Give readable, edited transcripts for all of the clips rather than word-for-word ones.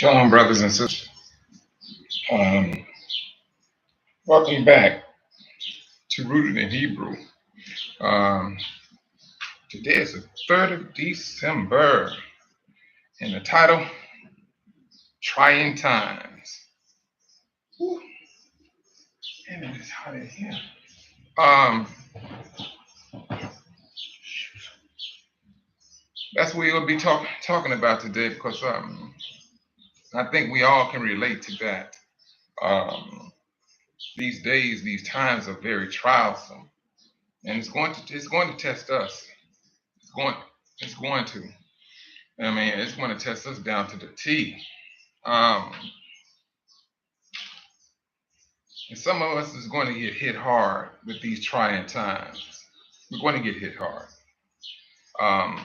Shalom, brothers and sisters. Um, Welcome back to Rooted in Hebrew. Um, Today is the 3rd of December, and the title, Tryin Times. Whew, man, it is hot in here. That's what we'll be talking about today, because I think we all can relate to that. These days, these times are very trialsome, and it's going to test us. It's going to. I mean, it's going to test us down to the T. Um, and some of us is going to get hit hard with these trying times. We're going to get hit hard. Um,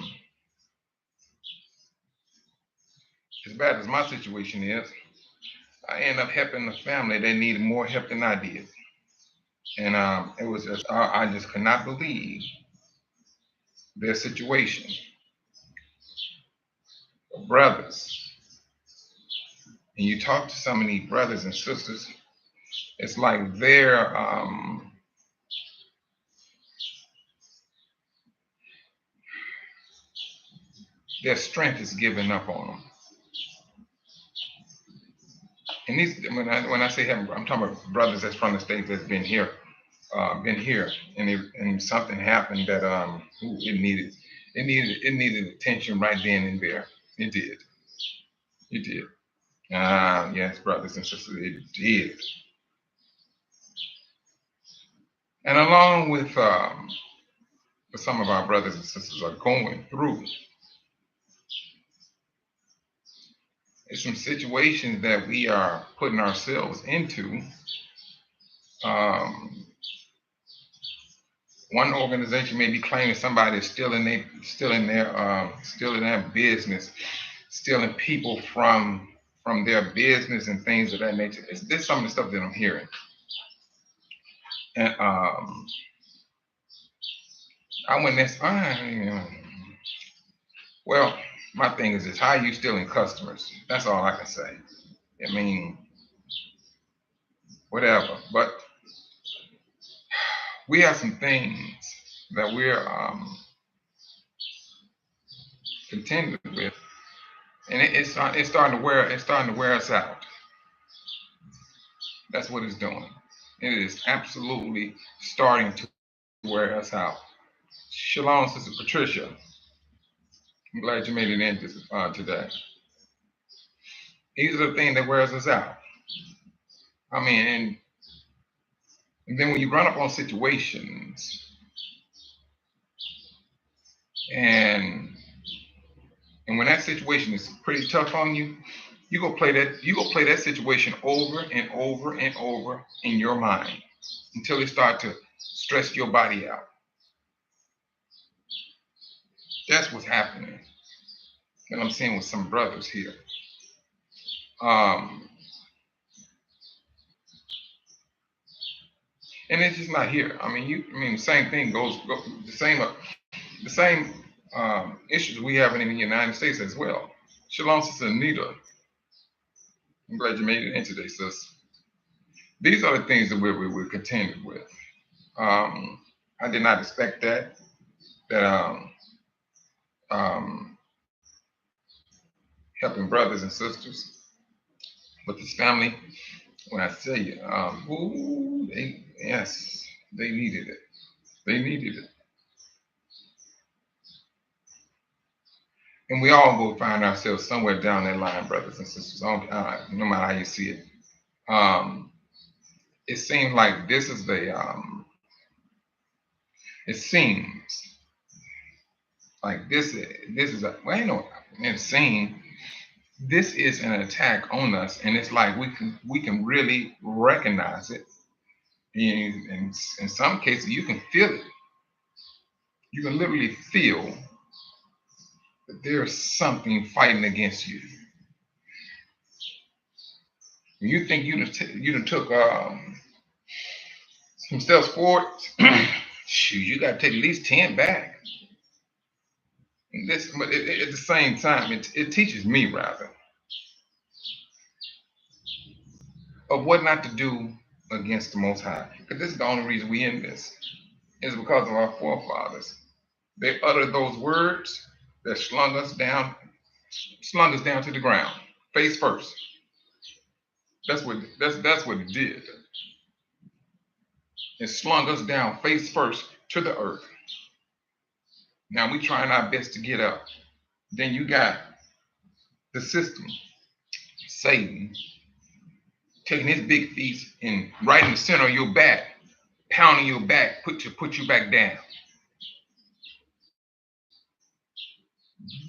as bad as my situation is, I end up helping a family that needed more help than I did. And it was just, I just could not believe their situation. Brothers, and you talk to some of these brothers and sisters, it's like their strength is giving up on them. And these, when I say heaven, I'm talking about brothers that's from the States that's been here, and something happened that it needed attention right then and there. It did. It did. Yes, brothers and sisters, it did. And along with what some of our brothers and sisters are going through, it's some situations that we are putting ourselves into. One organization may be claiming somebody is still in their business, stealing people from their business and things of that nature. This some of the stuff that I'm hearing. And I went this well, my thing is this: how are you stealing customers? That's all I can say. I mean, whatever. But we have some things that we're contending with, and it's starting to wear us out. That's what it's doing. It is absolutely starting to wear us out. Shalom, Sister Patricia. I'm glad you made it in today. These are the things that wears us out. I mean, and then when you run up on situations and when that situation is pretty tough on you, you go play that situation over and over and over in your mind until it starts to stress your body out. That's what's happening. And I'm seeing with some brothers here. And it's just not here. I mean, the same thing goes the same issues we have in the United States as well. Shalom, Sister Anita. I'm glad you made it in today, sis. These are the things that we're contending with. I did not expect that helping brothers and sisters with this family. When I tell you, they needed it. They needed it. And we all will find ourselves somewhere down that line, brothers and sisters, no matter how you see it. It seems like this is it seems like this is this is an attack on us, and it's like we can really recognize it. In some cases, you can feel it. You can literally feel that there's something fighting against you. When you think you done took some steps forward, shoot, you got to take at least 10 back. And this, but at the same time, it teaches me rather of what not to do against the Most High. Because this is the only reason we in this, is because of our forefathers. They uttered those words that slung us down to the ground, face first. That's what it did. It slung us down face first to the earth. Now we trying our best to get up. Then you got the system, Satan, taking his big feet and right in the center of your back, pounding your back, put you back down.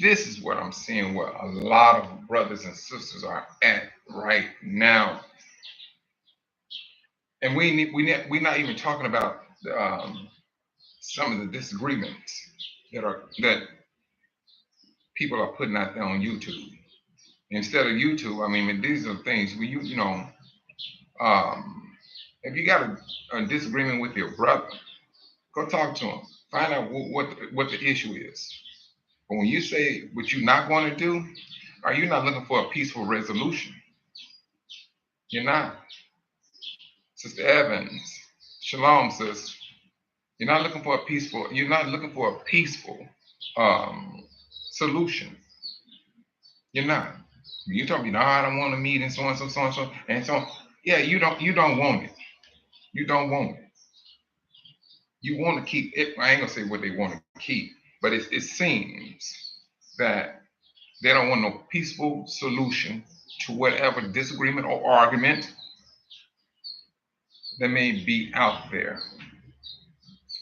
This is what I'm seeing where a lot of brothers and sisters are at right now. And we're not even talking about some of the disagreements that people are putting out there on YouTube. Instead of YouTube, I mean, these are things where if you got a disagreement with your brother, go talk to him. Find out what the issue is. But when you say what you're not going to do, are you not looking for a peaceful resolution? You're not. Sister Evans, Shalom, sis. You're not looking for a peaceful solution. You're not. You told me, no, I don't want to meet and so and so, so and so, and so on. Yeah, you don't want it. You don't want it. You want to keep it. I ain't gonna say what they want to keep, but it seems that they don't want no peaceful solution to whatever disagreement or argument that may be out there.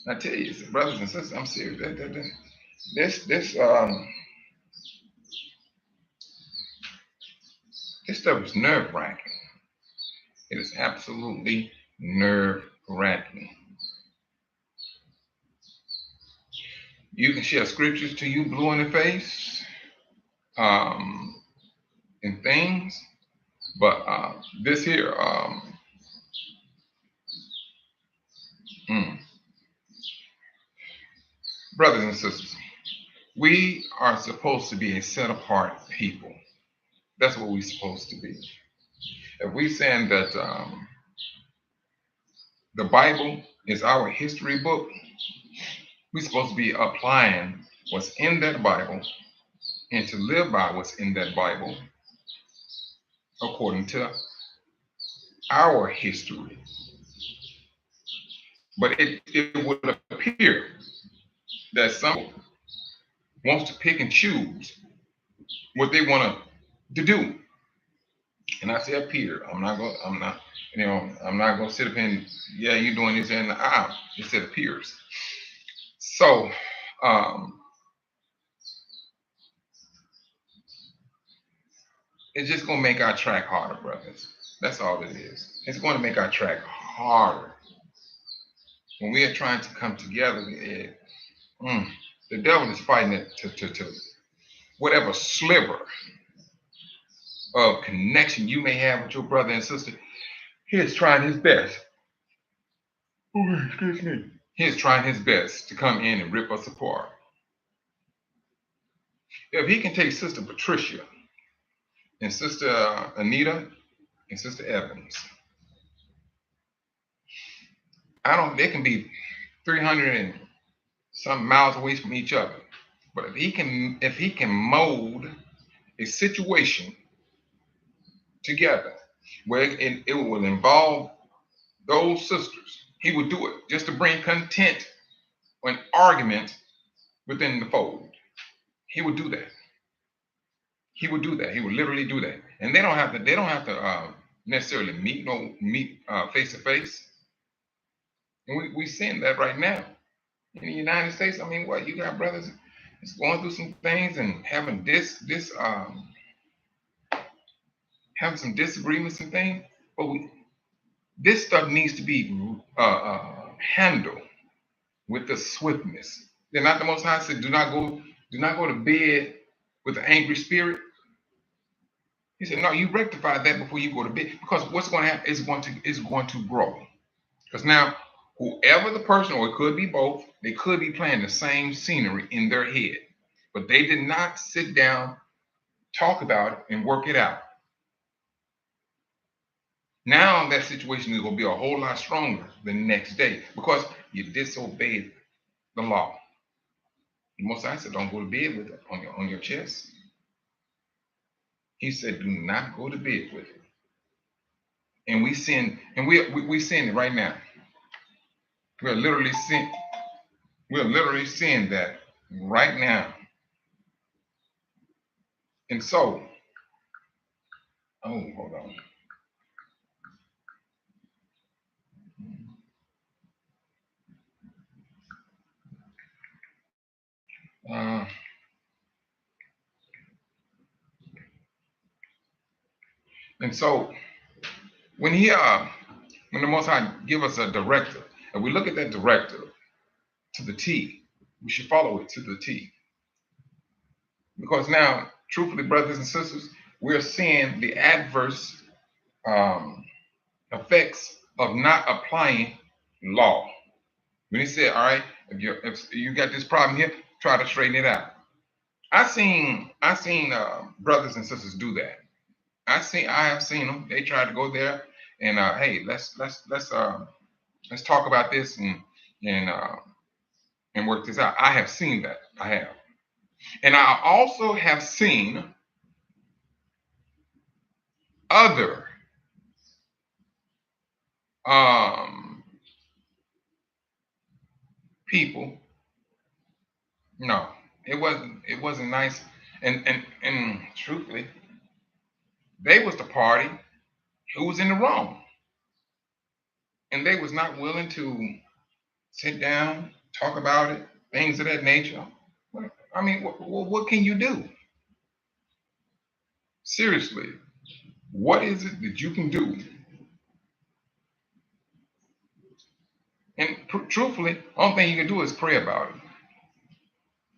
I tell you, brothers and sisters, I'm serious. This stuff is nerve wracking. It is absolutely nerve wracking. You can share scriptures to you blue in the face, and things, but this here, brothers and sisters, we are supposed to be a set apart people. That's what we're supposed to be. If we're saying that the Bible is our history book, we're supposed to be applying what's in that Bible and to live by what's in that Bible according to our history. But it would appear that some wants to pick and choose what they want to do. And I say appear. I'm not gonna sit up and yeah, you're doing this and it said appears. So it's just gonna make our track harder, brothers. That's all it is. It's going to make our track harder. When we are trying to come together, the devil is fighting it to whatever sliver of connection you may have with your brother and sister. He is trying his best. Oh, excuse me. He is trying his best to come in and rip us apart. If he can take Sister Patricia and Sister Anita and Sister Evans, they can be 300 and some miles away from each other. But if he can mold a situation together where it will involve those sisters, he would do it just to bring content or an argument within the fold. He would do that. He would do that. He would literally do that. And they don't have to necessarily meet face to face. And we're seeing that right now in the United States. I mean, what you got brothers is going through some things and having having some disagreements and things, but this stuff needs to be handled with the swiftness. Then not the Most High said, do not go to bed with an angry spirit. He said, no, you rectify that before you go to bed, because what's going to happen is going to grow. Because now, whoever the person, or it could be both, they could be playing the same scenery in their head, but they did not sit down, talk about it, and work it out. Now that situation is going to be a whole lot stronger the next day because you disobeyed the law. The Most High said, don't go to bed with it on your chest. He said, do not go to bed with it. And we sin, and we sin it right now. We're literally seeing that right now. And so, oh, hold on. And so when when the Most High give us a directive, and we look at that directive to the T, we should follow it to the T. Because now, truthfully, brothers and sisters, we're seeing the adverse effects of not applying law. When he said, all right, if you got this problem here, try to straighten it out. I seen brothers and sisters do that. I have seen them. They tried to go there and hey, let's talk about this and work this out. I have seen that. I have. And I also have seen other people. No, it wasn't nice. And truthfully, they was the party who was in the wrong. And they was not willing to sit down, talk about it, things of that nature. I mean, what can you do? Seriously, what is it that you can do? And truthfully, only thing you can do is pray about it.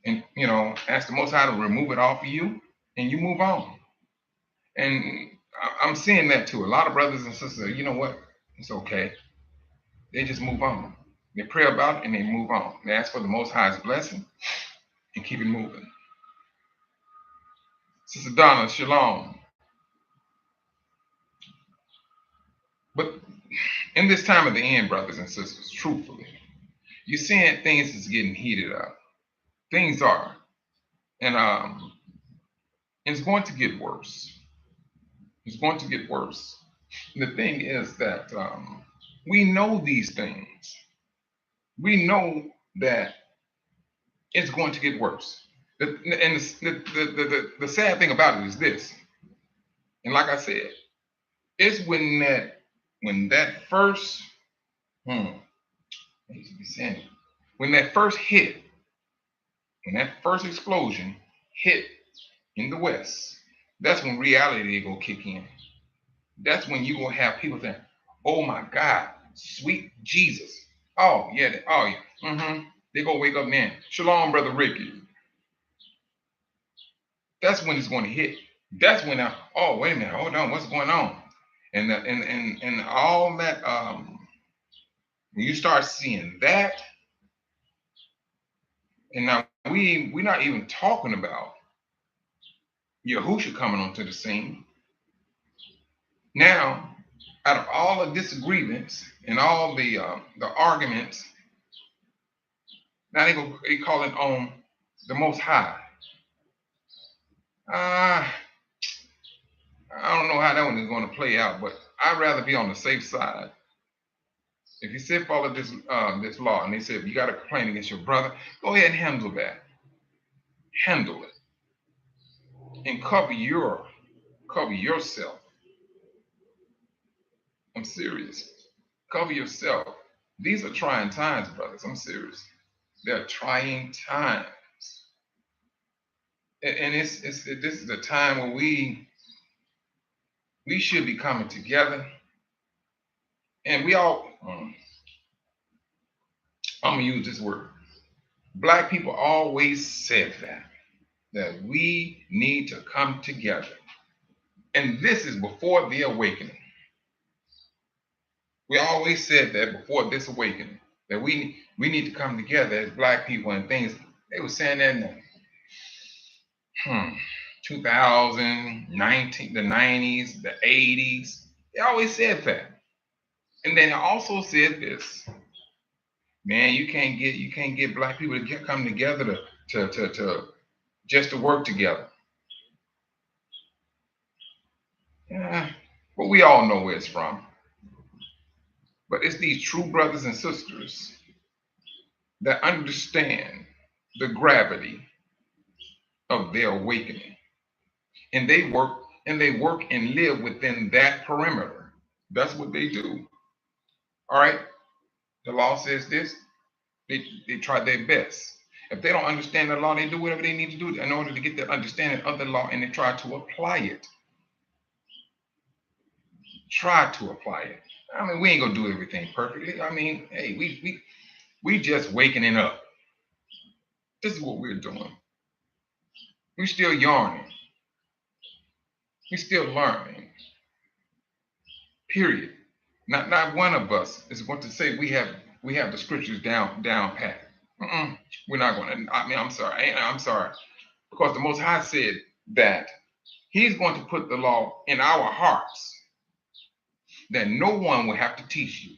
And, ask the Most High to remove it off of you, and you move on. And I'm seeing that too. A lot of brothers and sisters, you know what? It's okay. They just move on. They pray about it and they move on. They ask for the Most High's blessing and keep it moving. Sister Donna, shalom. But in this time of the end, brothers and sisters, truthfully, you're seeing things is getting heated up. Things are. And it's going to get worse. It's going to get worse. And the thing is that we know these things. We know that it's going to get worse. And the sad thing about it is this. And like I said, it's when that first when that first hit, when that first explosion hit in the West, that's when reality gonna kick in. That's when you gonna have people saying, "Oh my God, sweet Jesus." Oh yeah, They gonna wake up then. Shalom, brother Ricky. That's when it's gonna hit. That's when oh wait a minute, hold on, what's going on? And all that when you start seeing that, and now we're not even talking about Yahusha coming onto the scene. Now, out of all the disagreements and all the arguments, now they call it on the Most High. I don't know how that one is going to play out, but I'd rather be on the safe side. If you said follow this law, and they said if you got a complaint against your brother, go ahead and handle that. Handle it, and cover yourself. I'm serious. Cover yourself. These are trying times, brothers. I'm serious. They're trying times, and this is a time where we should be coming together, and we all. I'm gonna use this word. Black people always said that we need to come together, and this is before the awakening. We always said that before this awakening, that we need to come together as Black people and things. They were saying that in 2019, the 90s, the 80s. They always said that. And then it also said this, man, you can't get black people to come together to just to work together. Yeah, but we all know where it's from. But it's these true brothers and sisters that understand the gravity of their awakening. And they work and live within that perimeter. That's what they do. All right. The law says this, they try their best. If they don't understand the law, they do whatever they need to do in order to get the understanding of the law, and they try to apply it. Try to apply it. I mean, we ain't gonna do everything perfectly. I mean, hey, we just waking up. This is what we're doing. We still yarning. We still learning. Period. Not one of us is going to say we have the scriptures down pat. We're not going to. I mean, I'm sorry. I'm sorry, because the Most High said that He's going to put the law in our hearts, that no one will have to teach you.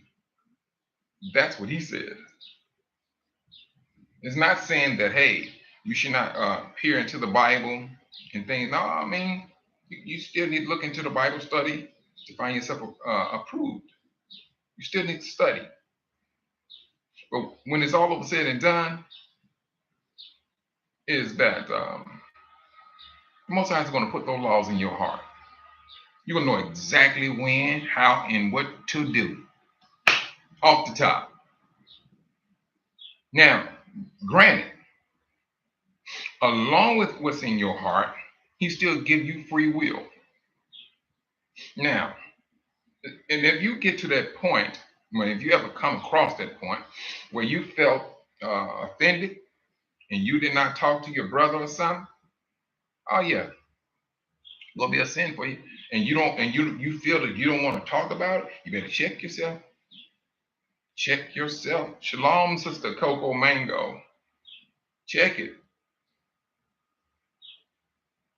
That's what He said. It's not saying that, hey, you should not peer into the Bible and things. No, I mean, you still need to look into the Bible, study to find yourself approved. You still need to study. But when it's all over said and done, is that Most High is going to put those laws in your heart. You're going to know exactly when, how, and what to do off the top. Now, granted, along with what's in your heart, He still give you free will. Now, and if you get to that point, if you ever come across that point where you felt offended and you did not talk to your brother or son, oh yeah, gonna be a sin for you. And you feel that you don't want to talk about it, you better check yourself. Check yourself. Shalom, Sister Coco Mango. Check it.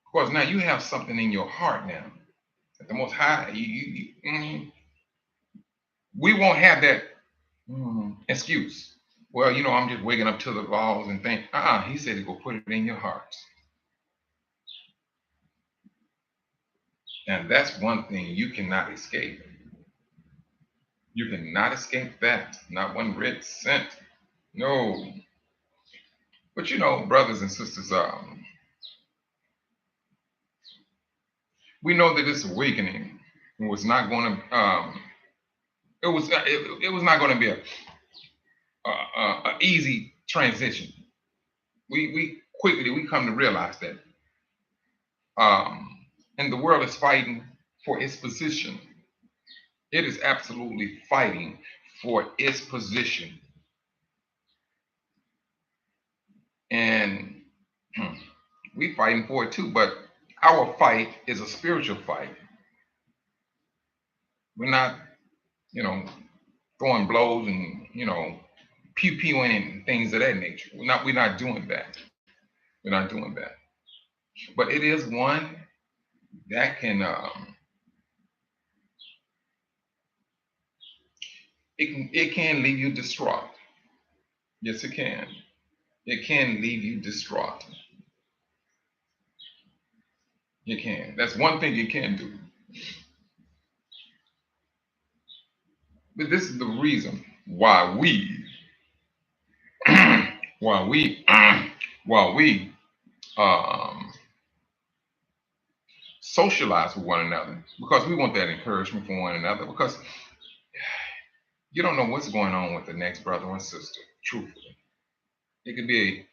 Of course, now you have something in your heart now. At the Most High, we won't have that excuse. Well, I'm just waking up to the laws and things. He said to go put it in your heart. And that's one thing you cannot escape. You cannot escape that. Not one red cent. No. But brothers and sisters, we know that this awakening was not going to. It was not going to be a easy transition. We quickly come to realize that, and the world is fighting for its position. It is absolutely fighting for its position, and we fighting for it too. But our fight is a spiritual fight. We're not, throwing blows and pew pewing and things of that nature. We're not doing that. We're not doing that. But it is one that can it can leave you distraught. Yes, it can. It can leave you distraught. It can. That's one thing it can do. But this is the reason why we while we um socialize with one another, because we want that encouragement from one another, because you don't know what's going on with the next brother or sister, truthfully. It could be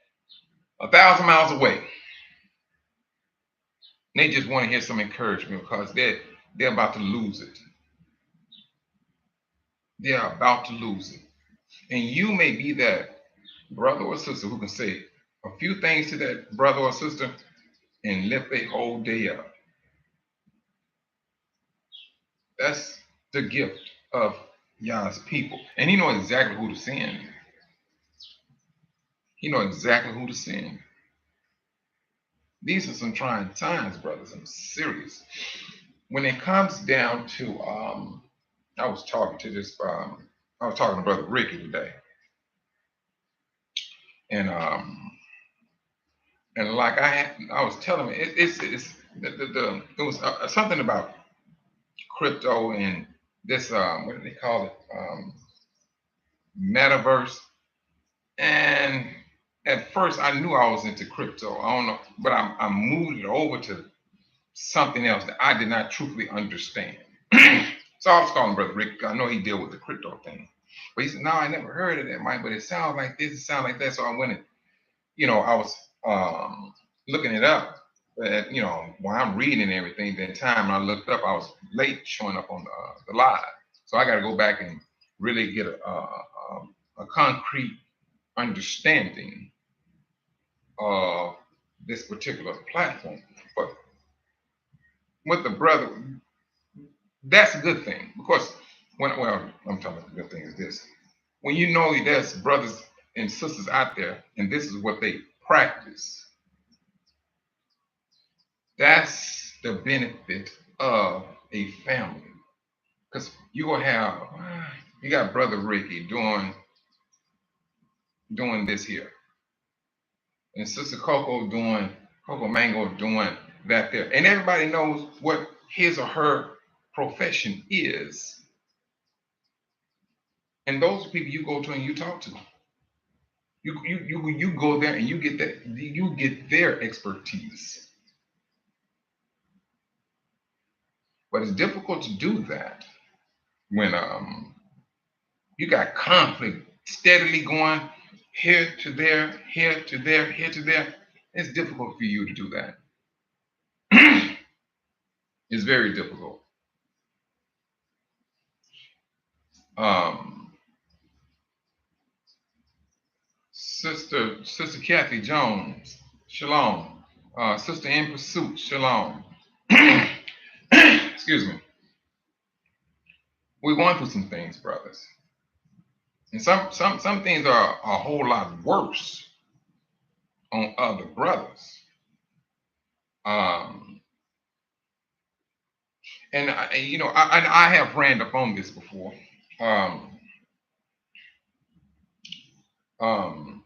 1,000 miles away. They just want to hear some encouragement because they're about to lose it. They're about to lose it. And you may be that brother or sister who can say a few things to that brother or sister and lift a whole day up. That's the gift of Yah's people. And He knows exactly who to send. He knows exactly who to send. These are some trying times, brothers. I'm serious. when it comes down to, I was talking to I was talking to Brother Ricky today, and like I was telling him, it's it was something about crypto and this, what do they call it, metaverse. And at first, I knew I was into crypto. I don't know, but I moved it over to something else that I did not truthfully understand. So I was calling Brother Rick. I know he deal with the crypto thing, but he said, "No, I never heard of that, Mike. But it sounds like this. It sounds like that." So I went and, I was looking it up. But, while I'm reading everything, then time I looked up, I was late showing up on the live. So I got to go back and really get a concrete understanding of this particular platform. But with the brother, that's a good thing because I'm talking about the good thing is this: when you know there's brothers and sisters out there, and this is what they practice, that's the benefit of a family. Because you got Brother Ricky doing this here, and Sister Coco Mango doing that there, and everybody knows what his or her profession is, and those people you go to and you talk to, you go there and you get their expertise. But it's difficult to do that when you got conflict steadily going here to there, here to there, here to there. It's difficult for you to do that. It's very difficult. Um, Sister Kathy Jones, shalom. Sister in Pursuit, shalom. Excuse me. We're going through some things, brothers, and some things are a whole lot worse on other brothers. Um, and I have ran up on this before. Um,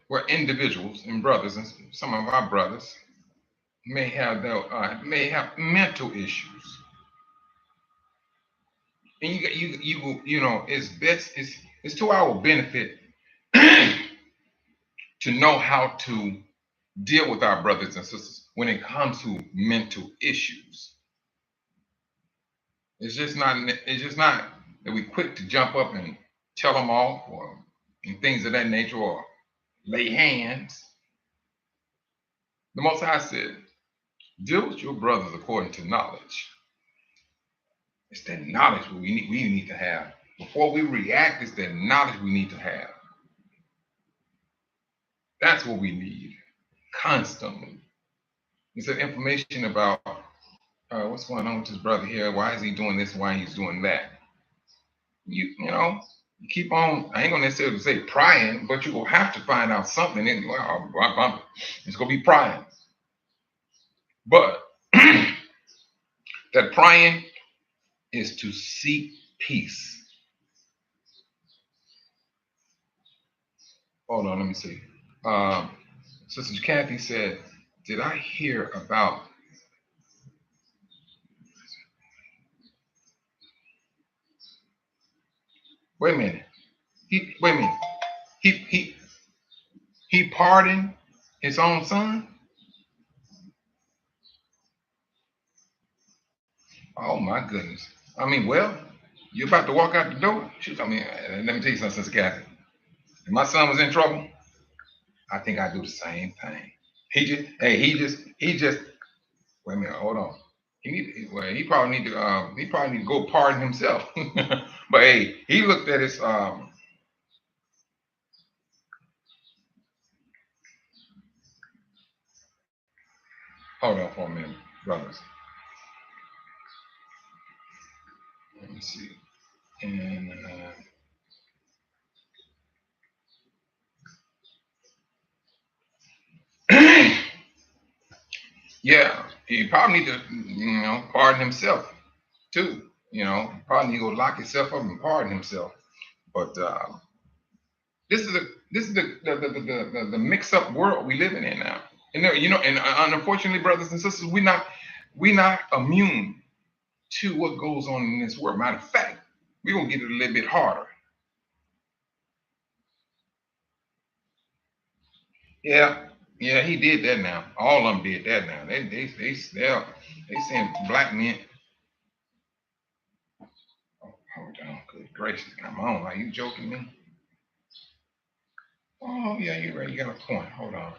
where individuals and brothers and some of our brothers may have mental issues, and it's to our benefit to know how to deal with our brothers and sisters when it comes to mental issues. It's just not that we quick to jump up and tell them off or and things of that nature or lay hands. The Most High said, deal with your brothers according to knowledge. It's that knowledge we need to have. Before we react, it's that knowledge we need to have. That's what we need constantly. It's that information about what's going on with his brother here. Why is he doing this? Why he's doing that? You keep on. I ain't gonna necessarily say prying, but you will have to find out something. And it's gonna be prying. But that prying is to seek peace. Hold on, let me see. Sister Kathy said, "Did I hear about?" Wait a minute. Wait a minute. He pardoned his own son. Oh my goodness. I mean, well, you're about to walk out the door. Shoot, I mean, let me tell you something, Sister Kathy. If my son was in trouble, I think I'd do the same thing. He just. Wait a minute. Hold on. He probably need to go pardon himself. But hey, he looked at his. Hold on for a minute, brothers. Let me see. And yeah, he probably need to, pardon himself. too. You know, probably need to go lock himself up and pardon himself. But this is the mix up world we living in now. And there, you know, and unfortunately, brothers and sisters, we not immune to what goes on in this world. Matter of fact, we're gonna get it a little bit harder. Yeah, yeah, he did that now. All of them did that now. They saying black men. Oh, hold on, good gracious, come on, are you joking me? Oh yeah, you're right. You got a point. Hold on.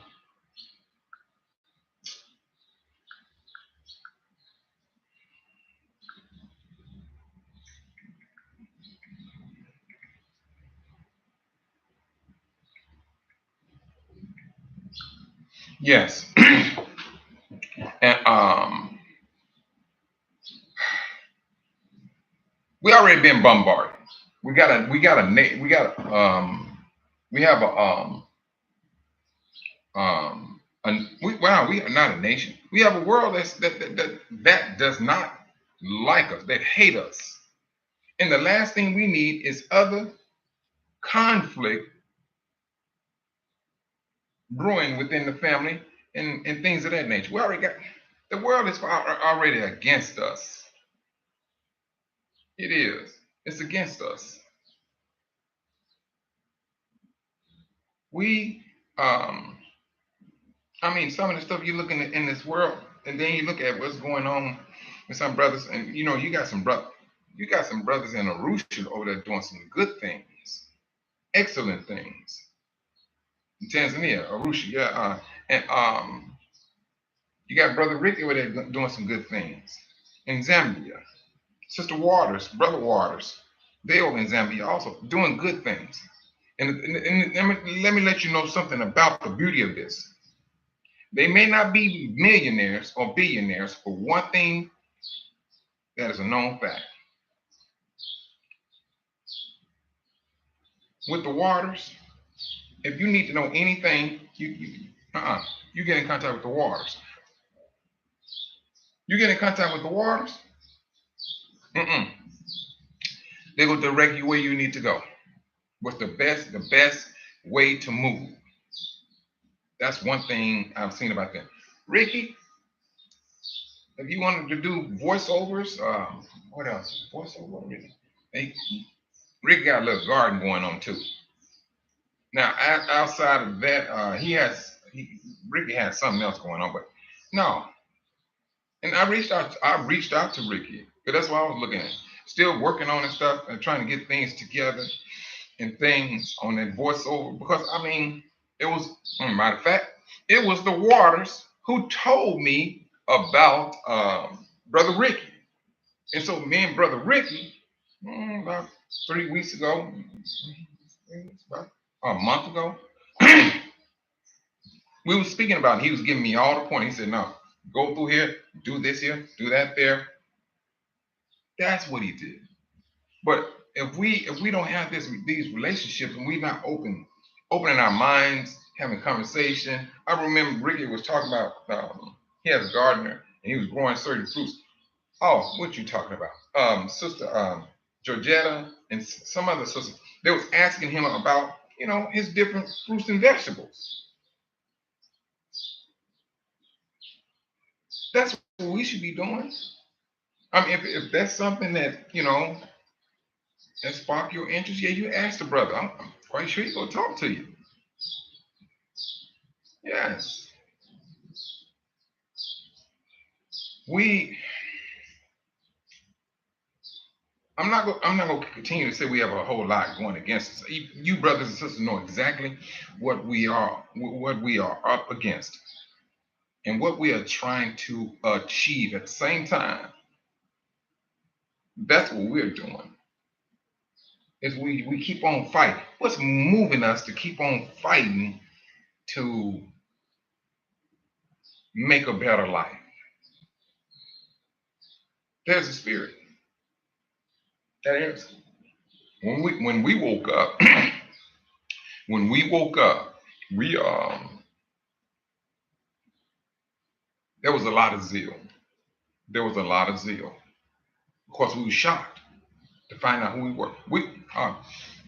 Yes, and we already been bombarded. We have we are not a nation. We have a world that does not like us, that hate us. And the last thing we need is other conflict brewing within the family and things of that nature. We already got the world is already against us. It is. It's against us. We I mean, some of the stuff you look in this world, and then you look at what's going on with some brothers, and you know, you got some brothers in Arusha over there doing some good things, excellent things. In Tanzania, Arusha, yeah, and you got brother Ricky over there doing some good things. In Zambia, Sister Waters, brother Waters, they over in Zambia also doing good things. And let me let you know something about the beauty of this. They may not be millionaires or billionaires, but one thing that is a known fact. With the Waters, if you need to know anything, you get in contact with the Waters. You get in contact with the Waters, mm-mm, they will direct you where you need to go. What's the best way to move? That's one thing I've seen about them. Ricky, if you wanted to do voiceovers, what else? Voiceover, Ricky. Hey, Rick got a little garden going on too. Now, outside of that, Ricky has something else going on, but no. And I reached out to Ricky, because that's what I was looking at. Still working on and stuff and trying to get things together and things on that voiceover. Because I mean, it was, matter of fact, it was the Waters who told me about Brother Ricky. And so me and Brother Ricky, about 3 weeks ago, about a month ago, we were speaking about it. He was giving me all the points. He said, no, go through here, do this here, do that there. That's what he did. But if we don't have these relationships and we not opening our minds, having conversation. I remember Ricky was talking about he has a gardener and he was growing certain fruits. Oh, what you talking about? Sister Georgetta and some other sisters, they was asking him about, his different fruits and vegetables. That's what we should be doing. I mean, if that's something that, that spark your interest, yeah, you ask the brother. I'm quite sure he's gonna talk to you. Yes. We I'm not gonna continue to say we have a whole lot going against us. You brothers and sisters know exactly what we are up against and what we are trying to achieve at the same time. That's what we're doing. Is we keep on fighting. What's moving us to keep on fighting to make a better life? There's a spirit. That is. When we woke up, when we woke up, we there was a lot of zeal. There was a lot of zeal. Of course, we were shocked to find out who we were.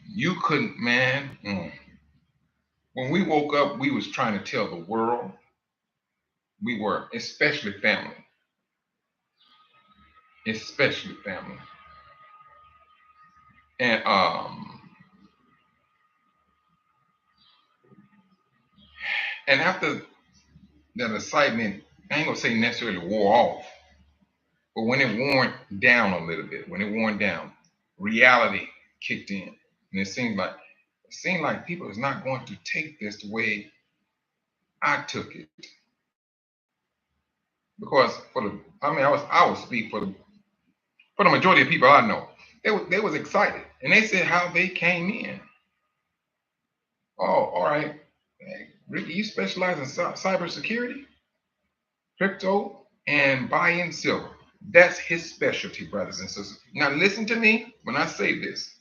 You couldn't, man. When we woke up, we was trying to tell the world we were, especially family, and after that excitement, I ain't gonna say necessarily wore off, but when it worn down a little bit, reality kicked in, and it seemed like people is not going to take this the way I took it, because I would speak for the majority of people I know. They was excited, and they said how they came in. Oh, all right, hey, Ricky, you specialize in cybersecurity, crypto, and buying silver. That's his specialty, brothers and sisters. Now listen to me when I say this.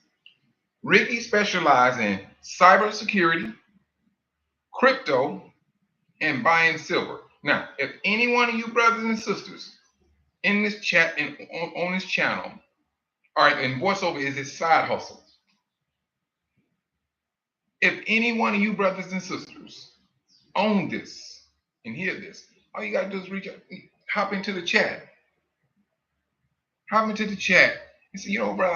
Ricky specializes in cybersecurity, crypto, and buying silver. Now, if any one of you brothers and sisters in this chat and on this channel, all right, and voiceover is his side hustle. If any one of you brothers and sisters own this and hear this, all you gotta do is reach out, hop into the chat, and say, brother,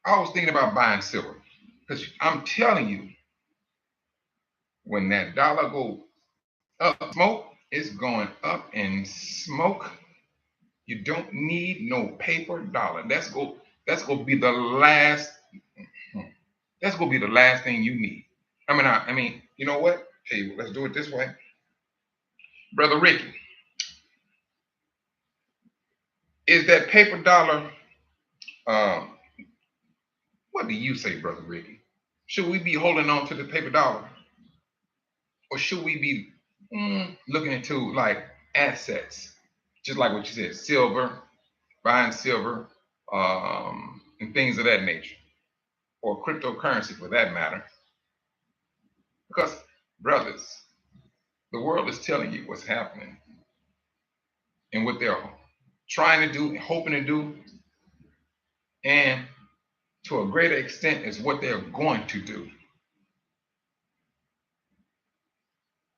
I was thinking about buying silver, because I'm telling you, when that dollar go up, smoke, it's going up in smoke. You don't need no paper dollar. That's gonna be the last. That's gonna be the last thing you need. I mean, you know what? Hey, let's do it this way, brother Ricky. Is that paper dollar? Um, what do you say, brother Ricky? Should we be holding on to the paper dollar, or should we be looking into like assets, just like what you said, silver, buying silver, and things of that nature, or cryptocurrency for that matter? Because, brothers, the world is telling you what's happening and what they're trying to do, hoping to do, and to a greater extent is what they're going to do.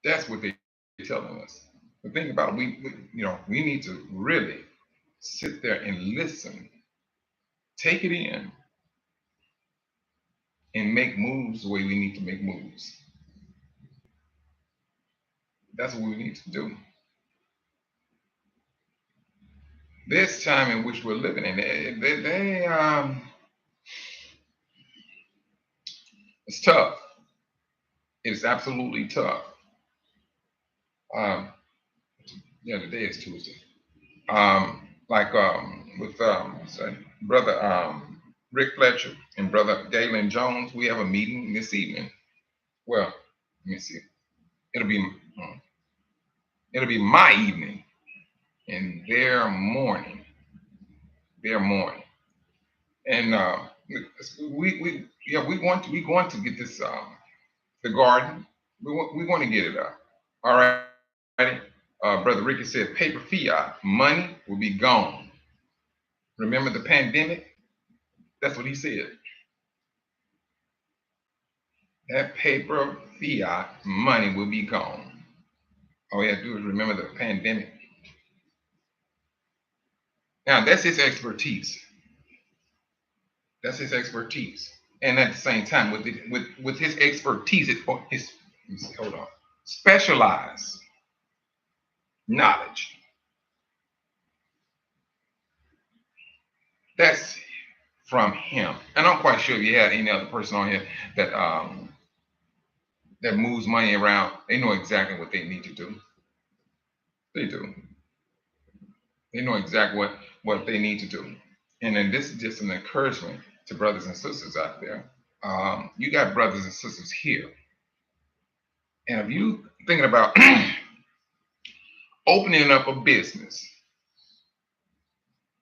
That's what they're telling us. The thing about it, we need to really sit there and listen, take it in, and make moves the way we need to make moves. That's what we need to do. This time in which we're living in, it's tough. It's absolutely tough. Um, yeah, today is Tuesday. With brother Rick Fletcher and brother Galen Jones, we have a meeting this evening. Well, let me see. It'll be it'll be my evening and their morning. Their morning. And we want to get this the garden. We want to get it up. All right. Brother Ricky said paper fiat money will be gone. Remember the pandemic? That's what he said. That paper fiat money will be gone. All we have to do is remember the pandemic. Now that's his expertise. That's his expertise. And at the same time, with his expertise, hold on, specialized knowledge. That's from him. And I'm quite sure if you had any other person on here that moves money around, they know exactly what they need to do. They do. They know exactly what they need to do. And then this is just an encouragement to brothers and sisters out there. You got brothers and sisters here. And if you thinking about opening up a business,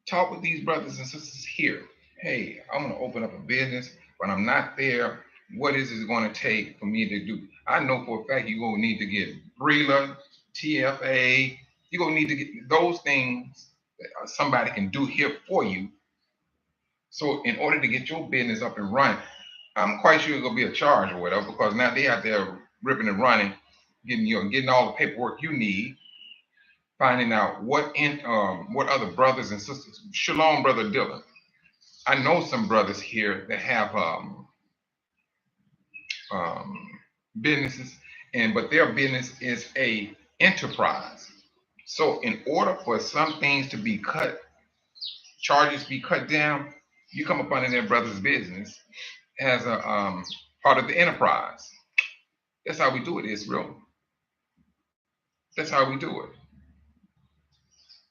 talk with these brothers and sisters here. Hey, I'm going to open up a business, but I'm not there. What is it going to take for me to do? I know for a fact you're going to need to get BRELA, TFA. You're going to need to get those things somebody can do here for you. So in order to get your business up and running, I'm quite sure it's gonna be a charge or whatever, because now they out there ripping and running, getting all the paperwork you need, finding out what other brothers and sisters. Shalom, brother Dylan. I know some brothers here that have um, businesses, but their business is a enterprise. So in order for some things to be cut, charges be cut down, you come up under their brother's business as a part of the enterprise. That's how we do it, Israel. That's how we do it.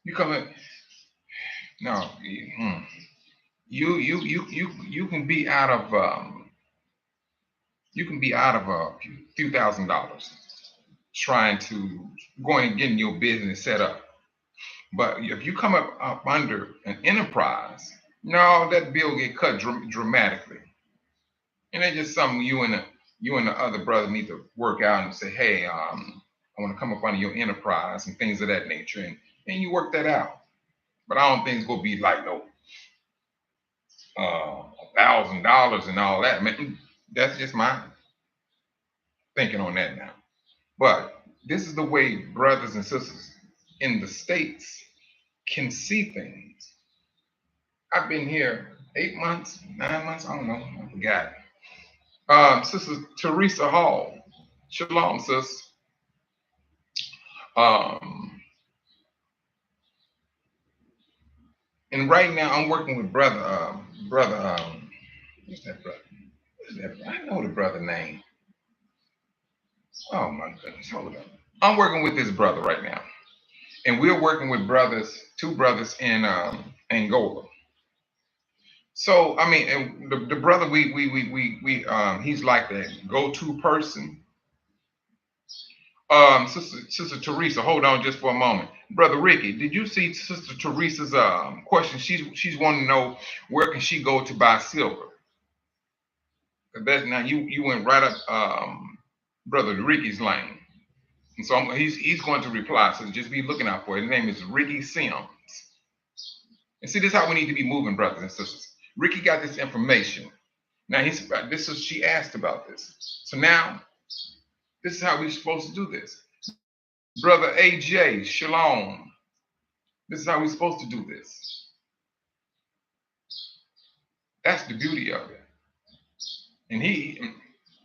You come in, no, you can be out of a few $1,000s trying to going and getting your business set up. But if you come up under an enterprise, no, that bill get cut dramatically, and that's just something you and the other brother need to work out and say, hey, I want to come up under your enterprise and things of that nature, and you work that out. But I don't think it's gonna be like no $1,000 and all that. Man, that's just my thinking on that now. But this is the way brothers and sisters in the States can see things. I've been here 8 months, 9 months, I don't know, I forgot. Sister Teresa Hall, shalom, sis. Um, and right now I'm working with brother, what's that brother? I know the brother name. Oh my goodness, hold up. I'm working with this brother right now, and we're working with two brothers in Angola. So I mean, and the brother he's like the go-to person. Sister Teresa, hold on just for a moment. Brother Ricky, did you see Sister Teresa's question? She's wanting to know where can she go to buy silver. That's now you went right up Brother Ricky's lane. And so he's going to reply. So just be looking out for it. His name is Ricky Sims. And see, this is how we need to be moving, brothers and sisters. Ricky got this information. Now she asked about this. So now this is how we're supposed to do this. Brother AJ, shalom. This is how we're supposed to do this. That's the beauty of it. And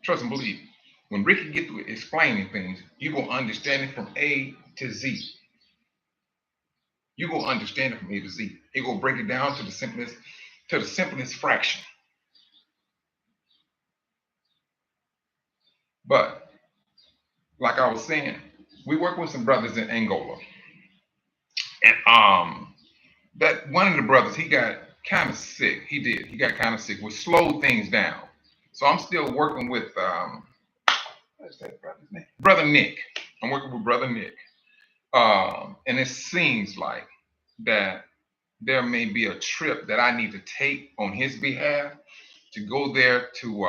trust and believe, when Ricky gets to explaining things, you're going to understand it from A to Z. You're going to understand it from A to Z. He's going to break it down to the simplest fraction. But like I was saying, we work with some brothers in Angola. And that one of the brothers, he got kind of sick. He got kind of sick, which slowed things down. So I'm still working with what's that brother's name? Brother Nick. I'm working with Brother Nick. And it seems like that there may be a trip that I need to take on his behalf to go there to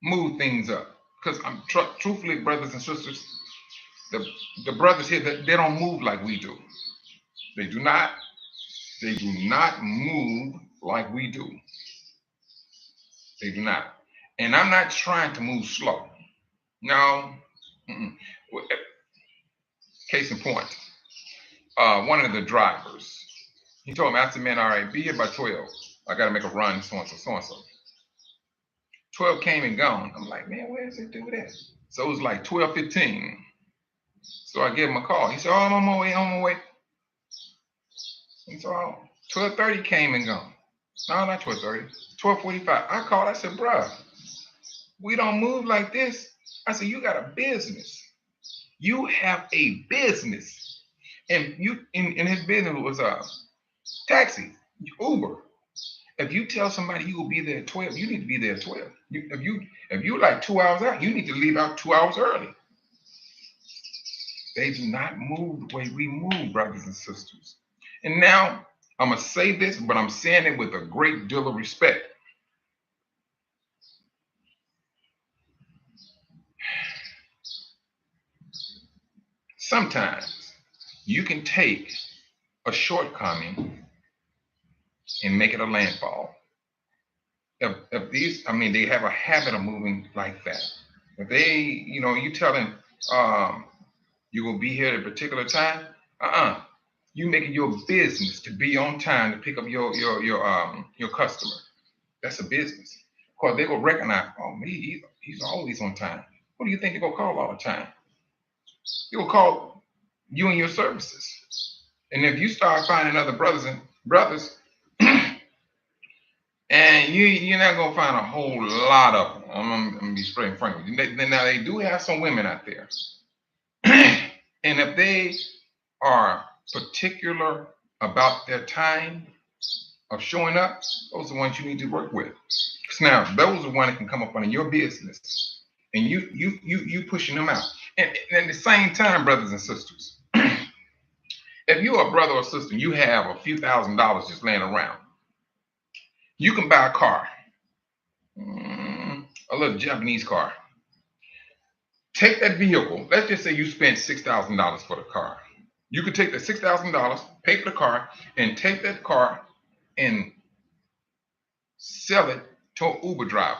move things up. Because I'm truthfully, brothers and sisters, the brothers here, that they don't move like we do. They do not move like we do. They do not. And I'm not trying to move slow. No. Case in point, one of the drivers, he told me, I said, man, all right, be here by 12. I got to make a run, so and so, so and so. 12 came and gone. I'm like, man, where does it do that? So it was like 12:15. So I gave him a call. He said, oh, I'm on my way. And so 12:30 came and gone. No, not 12:30. 12:45. I called. I said, bruh, we don't move like this. I said, you got a business. You have a business. And you in his business was taxi, Uber. If you tell somebody you will be there at 12, you need to be there at 12. If you're like 2 hours out, you need to leave out 2 hours early. They do not move the way we move, brothers and sisters. And now I'm gonna say this, but I'm saying it with a great deal of respect. Sometimes You can take a shortcoming and make it a landfall. If these, I mean, they have a habit of moving like that. If they, you tell them, um, you will be here at a particular time, you make it your business to be on time to pick up your customer. That's a business. Because they will recognize, oh, me, he's always on time. What do you think they're gonna call all the time? They will call you and your services. And if you start finding other brothers, and you're not gonna find a whole lot of them. I'm gonna be straight and frank with you. Now they do have some women out there, and if they are particular about their time of showing up, those are the ones you need to work with. Because now those are the ones that can come up under your business, and you pushing them out. And at the same time, brothers and sisters, if you're a brother or sister, you have a few $1,000s just laying around. You can buy a car, a little Japanese car. Take that vehicle. Let's just say you spent $6,000 for the car. You could take the $6,000, pay for the car, and take that car and sell it to an Uber driver.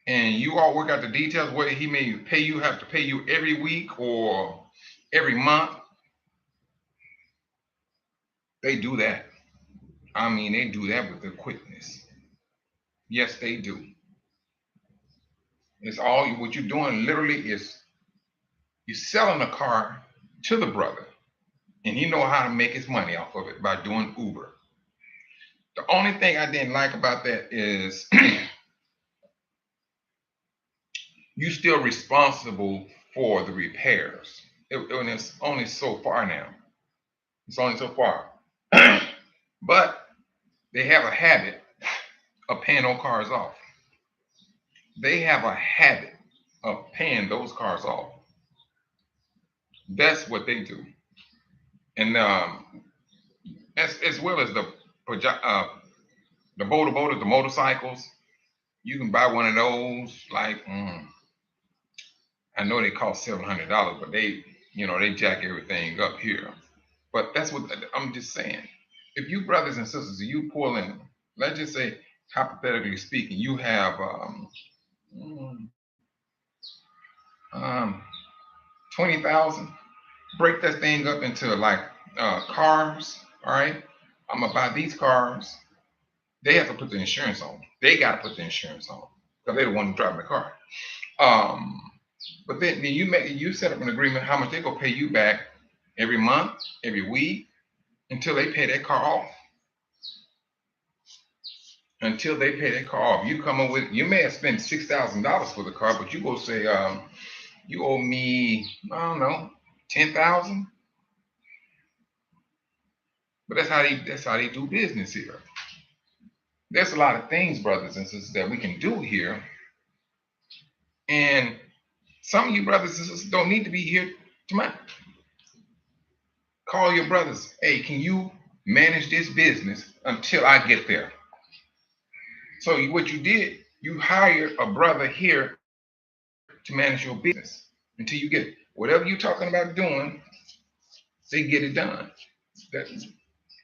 And you all work out the details, whether he may have to pay you every week or every month. They do that. I mean, they do that with the quickness. Yes, they do. It's all what you're doing literally is you're selling a car to the brother, and he know how to make his money off of it by doing Uber. The only thing I didn't like about that is you still responsible for the repairs. And it's only so far now. It's only so far. But they have a habit of paying those cars off. They have a habit of paying those cars off. That's what they do. And as well as the boaters, the motorcycles, you can buy one of those. Like I know they cost $700, but they jack everything up here. But that's what I'm just saying. If you brothers and sisters, you pull in, let's just say, hypothetically speaking, you have 20,000. Break that thing up into like cars. All right, I'm gonna buy these cars. They have to put the insurance on. They got to put the insurance on because they're the one driving the car. But then you set up an agreement how much they gonna pay you back every month, every week, until they pay that car off. Until they pay that car off, you come up with. You may have spent $6,000 for the car, but you go say, you owe me, I don't know, 10,000. But that's how they do business here. There's a lot of things, brothers and sisters, that we can do here, and some of you brothers and sisters don't need to be here tonight. Call your brothers. Hey, can you manage this business until I get there? So what you did, you hired a brother here to manage your business until you get it. Whatever you're talking about doing, they get it done.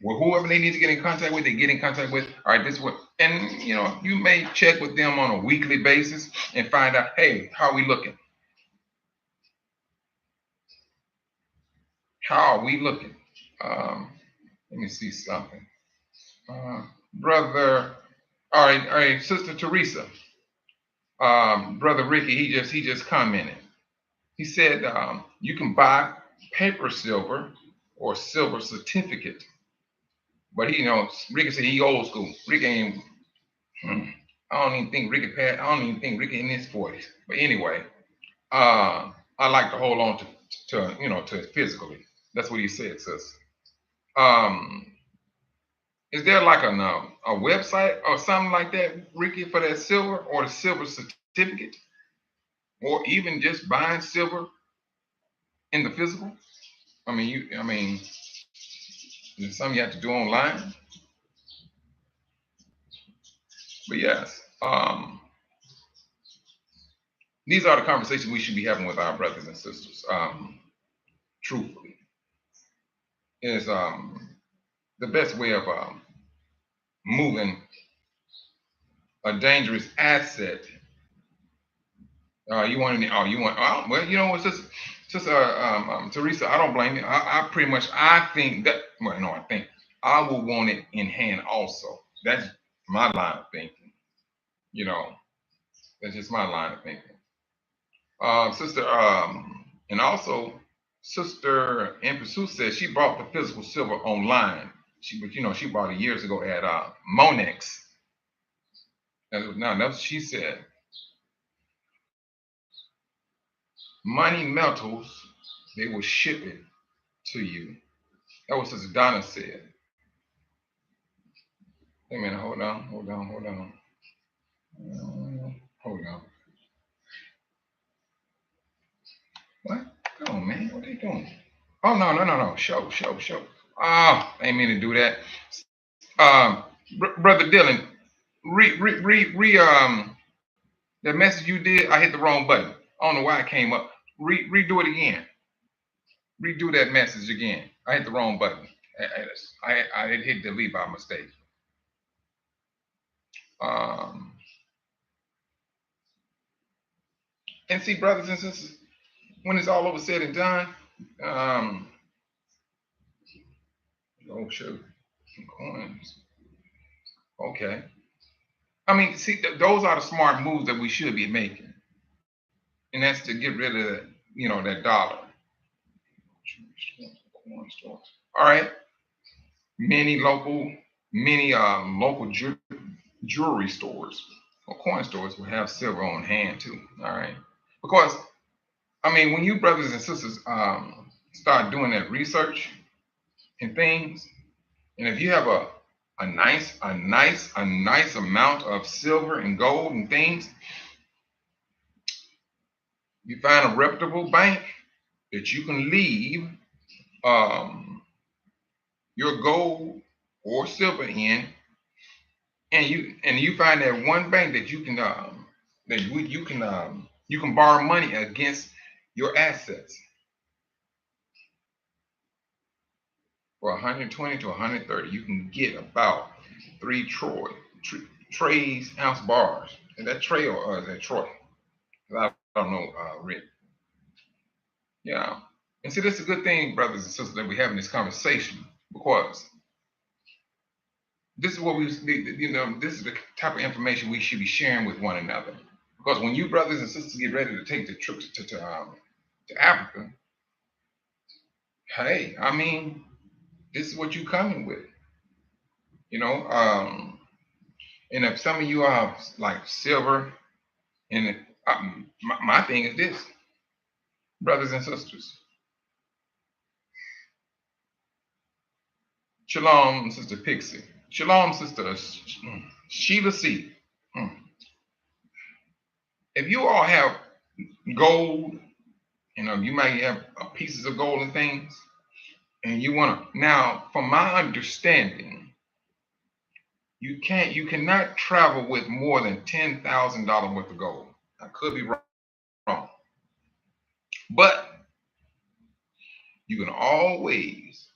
Well, whoever they need to get in contact with, they get in contact with. All right, this is what, and you may check with them on a weekly basis and find out, hey, how are we looking? How are we looking? Let me see something. Brother, all right, Sister Teresa. Brother Ricky, he just commented. He said you can buy paper silver or silver certificate. But Ricky said he old school. Ricky ain't. I don't even think Ricky in his 40s. But anyway, I like to hold on to it physically. That's what he said, sis. Is there like a website or something like that, Ricky, for that silver or the silver certificate, or even just buying silver in the physical? I mean, is it something you have to do online? But yes, these are the conversations we should be having with our brothers and sisters. truthfully, is the best way of moving a dangerous asset. You want any? Oh, you want? Oh, well, you know what's this? Just Teresa, I don't blame you. I pretty much I think that. Well, no, I think I will want it in hand also. That's my line of thinking. You know, that's just my line of thinking. Sister, and also Sister Emphasis says she bought the physical silver online. But she bought it years ago at Monex. That's what she said. Money metals, they will ship it to you. That was Sister Donna said. Wait a minute, hold on. Hold on. What? Come on, man. What are they doing? Oh no. Show. Ah, I ain't mean to do that. Brother Dylan, the message you did, I hit the wrong button. I don't know why it came up. Redo it again. Redo that message again. I hit the wrong button. I hit delete by mistake. And see, brothers and sisters, when it's all over said and done, oh shoot, some coins. Okay. I mean, see, those are the smart moves that we should be making, and that's to get rid of that dollar. All right. Many local jewelry stores or coin stores will have silver on hand too. All right. Because I mean, when you brothers and sisters start doing that research and things, and if you have a nice amount of silver and gold and things, you find a reputable bank that you can leave your gold or silver in, and you find that one bank that you can borrow money against your assets for 120 to 130. You can get about 3 trays ounce bars. And that tray or is that Troy? I don't know, Rick. Yeah. And see, this is a good thing, brothers and sisters, that we're having this conversation, because this is what this is the type of information we should be sharing with one another. Because when you brothers and sisters get ready to take the trip to Africa, hey, I mean, this is what you coming with, and if some of you are like silver, and my thing is this, brothers and sisters. Shalom, Sister Pixie. Shalom, Sister Sheila C. If you all have gold, you might have pieces of gold and things, and you want to, now, from my understanding, you cannot travel with more than $10,000 worth of gold. I could be wrong, but you can always,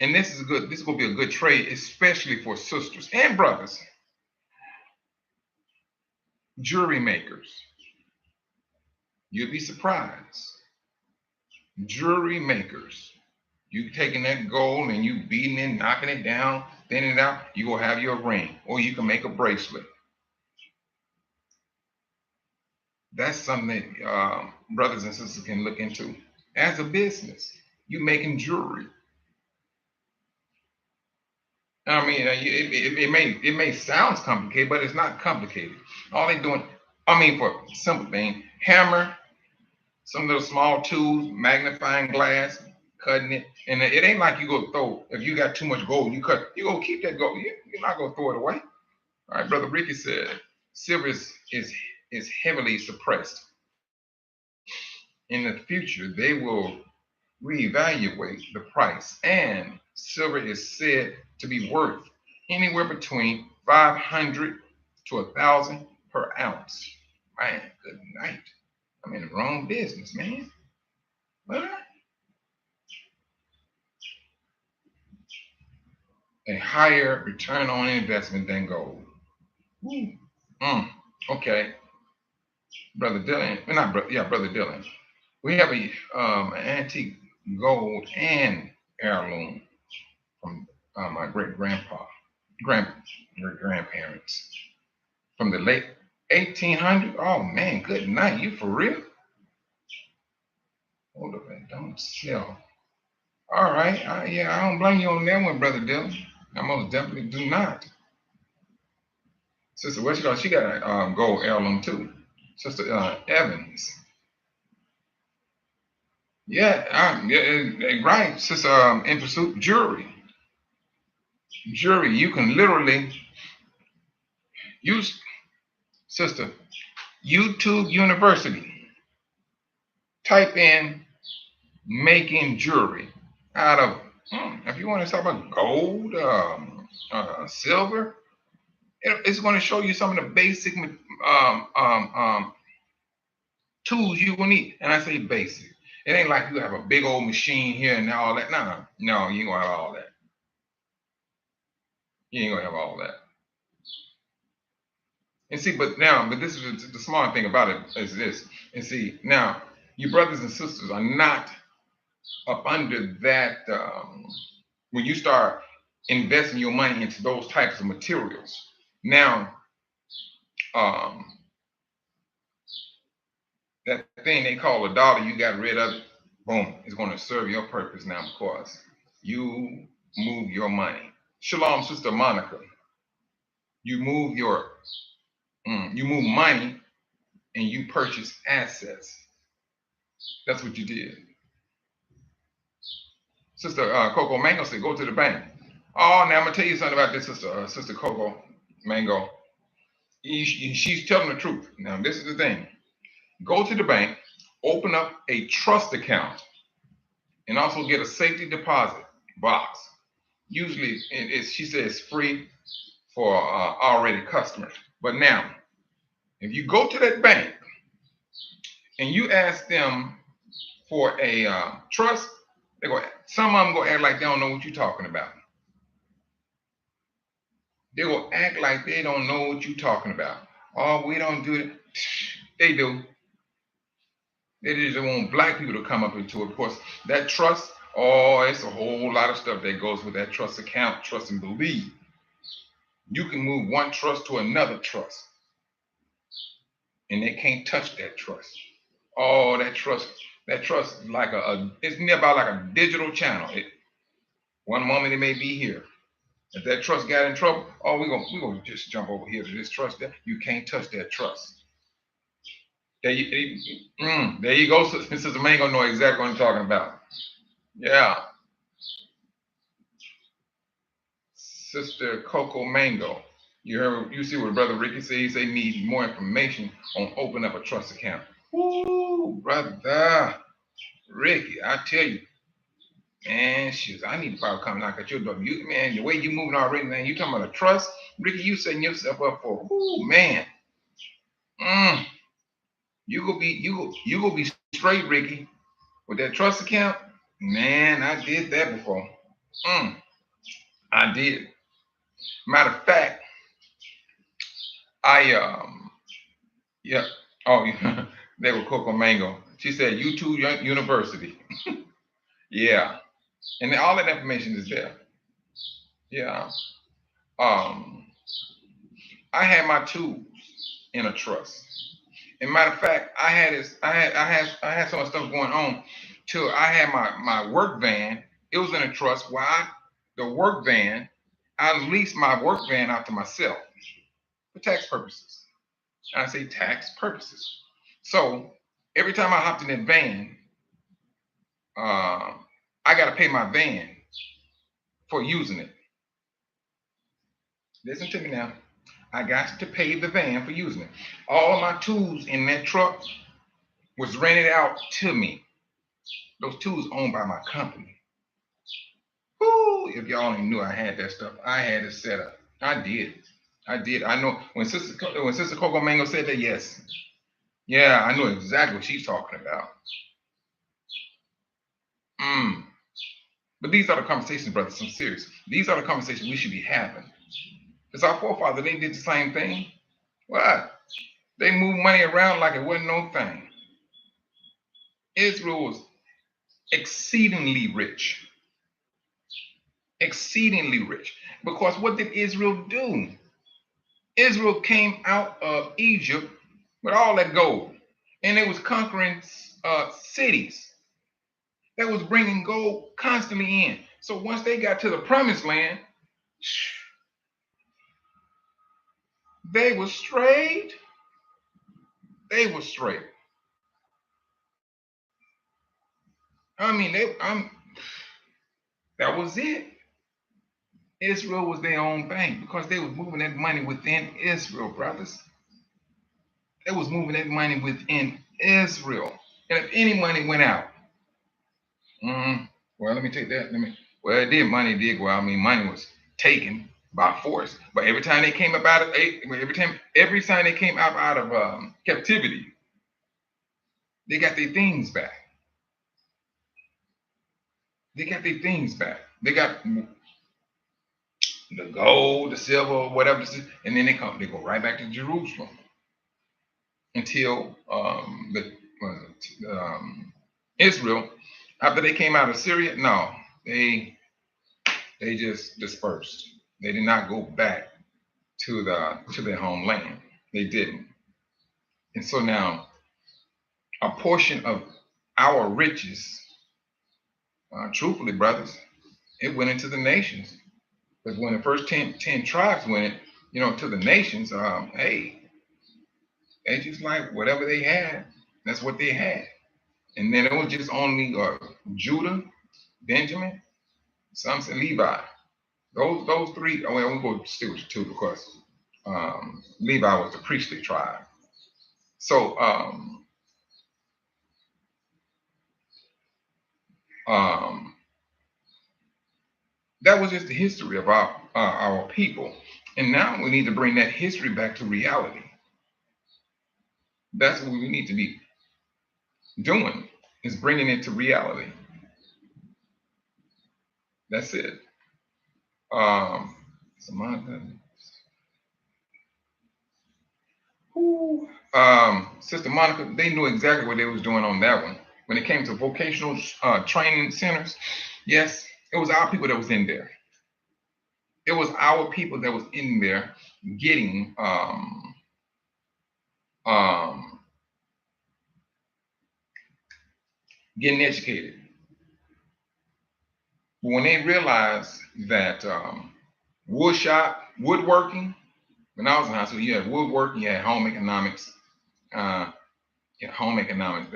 and this is going to be a good trade, especially for sisters and brothers, jewelry makers. You'll be surprised. Jewelry makers. You taking that gold and you beating it, knocking it down, thinning it out, you will have your ring, or you can make a bracelet. That's something that brothers and sisters can look into as a business. You making jewelry. I mean, it may sound complicated, but it's not complicated. All they're doing, for simple thing, hammer, some little small tools, magnifying glass, cutting it, and it ain't like you go throw. If you got too much gold, you go keep that gold. You're not gonna throw it away. All right, Brother Ricky said silver is heavily suppressed. In the future, they will reevaluate the price, and silver is said to be worth anywhere between 500 to 1,000 per ounce. Man, good night. I'm in the wrong business, man. What? a higher return on investment than gold. Ooh. Okay, brother Dylan. Not brother. Yeah, brother Dylan. We have a an antique gold and heirloom from my great great grandparents from the late 1800s. Oh man, good night. You for real? Hold up and don't sell. All right. Yeah, I don't blame you on that one, brother Dylan. I most definitely do not. Sister, what she got a gold heirloom too. Sister Evans. Yeah, right. Sister in pursuit jewelry. Jewelry. You can literally use sister YouTube University. Type in making jewelry out of. If you want to talk about gold, silver, it's going to show you some of the basic tools you will need. And I say basic. It ain't like you have a big old machine here and all that. No, you ain't gonna have all that. You ain't gonna have all that. And see, but this is the smart thing about it is this. And see, now your brothers and sisters are not up under that when you start investing your money into those types of materials. Now, um, that thing they call a dollar, you got rid of it. Boom, it's going to serve your purpose now because you move your money. Shalom, Sister Monica. You move you move money and you purchase assets. That's what you did. Sister Coco Mango said, go to the bank. Oh, now I'm gonna tell you something about this, Sister Coco Mango. She's telling the truth. Now this is the thing. Go to the bank, open up a trust account, and also get a safety deposit box. Usually, she says free for already customers. But now, if you go to that bank and you ask them for a trust, some of them go act like they don't know what you're talking about. They will act like they don't know what you're talking about. Oh, we don't do it. They do. They just want black people to come up into it. Of course, that trust, oh, it's a whole lot of stuff that goes with that trust account, trust and believe. You can move one trust to another trust, and they can't touch that trust. Oh, that trust is like it's nearby like a digital channel. One moment it may be here. If that trust got in trouble, oh, we're gonna just jump over here to this trust. There, you can't touch that trust. There you go. Sister Mango know exactly what I'm talking about. Yeah, Sister Coco Mango. You see what Brother Ricky says? He say need more information on open up a trust account. Ooh, brother Ricky, I tell you, man, shoot, I need to probably come knock at your door. You, man, the way you moving already, man, you talking about a trust, Ricky? You setting yourself up for, ooh, man. You go be straight, Ricky, with that trust account. Man, I did that before. I did. Matter of fact, I yeah. Oh, they were Coco Mango. She said YouTube University. Yeah, and all that information is there. Yeah. Um, I had my tools in a trust. And matter of fact, I had so much stuff going on till I had my work van. It was in a trust where the work van, I leased my work van out to myself for tax purposes. And I say tax purposes. So every time I hopped in that van, uh, I got to pay my van for using it. Listen to me now. I got to pay the van for using it. All of my tools in that truck was rented out to me. Those tools owned by my company. Woo, if y'all only knew I had that stuff, I had it set up. I did. I know when Sister Coco Mango said that, yes. Yeah, I know exactly what she's talking about. But these are the conversations, brothers. I'm serious. These are the conversations we should be having. Because our forefathers, they did the same thing. What? They moved money around like it wasn't no thing. Israel was exceedingly rich. Exceedingly rich. Because what did Israel do? Israel came out of Egypt with all that gold. And they was conquering cities. That was bringing gold constantly in. So once they got to the promised land, they were straight. They were straight. I mean, that was it. Israel was their own thing because they was moving that money within Israel, brothers. They was moving that money within Israel. And if any money went out, well, let me take that. Well, it did. Money did go out. I mean, money was taken by force. But every time they came up out of every time they came out of captivity, they got their things back. They got their things back. They got the gold, the silver, whatever, and then they go right back to Jerusalem until Israel, after they came out of Syria. No, they just dispersed. They did not go back to their homeland. They didn't. And so now a portion of our riches, truthfully, brothers, it went into the nations. Because when the first 10 tribes went, to the nations, hey, they just like whatever they had, that's what they had. And then it was just only Judah, Benjamin, some said Levi. Those three, well, we'll go still with two because Levi was the priestly tribe. So that was just the history of our people. And now we need to bring that history back to reality. That's what we need to be doing, is bringing it to reality. That's it. Sister Monica, they knew exactly what they was doing on that one. When it came to vocational training centers, yes, it was our people that was in there. It was our people that was in there getting getting educated. But when they realized that woodworking, when I was in high school, you had woodworking, you had home economics, home economics,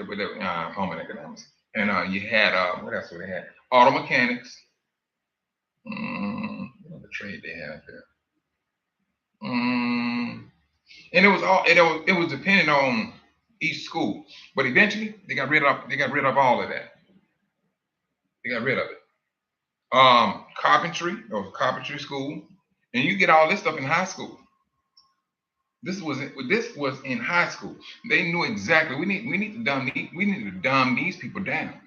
and you had what else would they had? Auto mechanics. What other trade they had there? And it was depending on each school, but eventually they got rid of all of that. They got rid of it. Carpentry, there was a carpentry school, and you get all this stuff in high school. This was in high school. They knew exactly. We need to dumb these people down.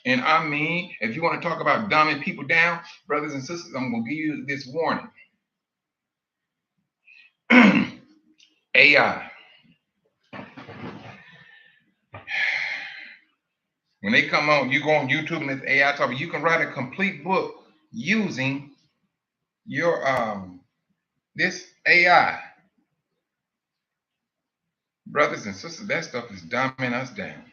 And I mean, if you want to talk about dumbing people down, brothers and sisters, I'm gonna give you this warning. AI. When they come on, you go on YouTube and it's AI talking. You can write a complete book using your this AI. Brothers and sisters, that stuff is dumbing us down.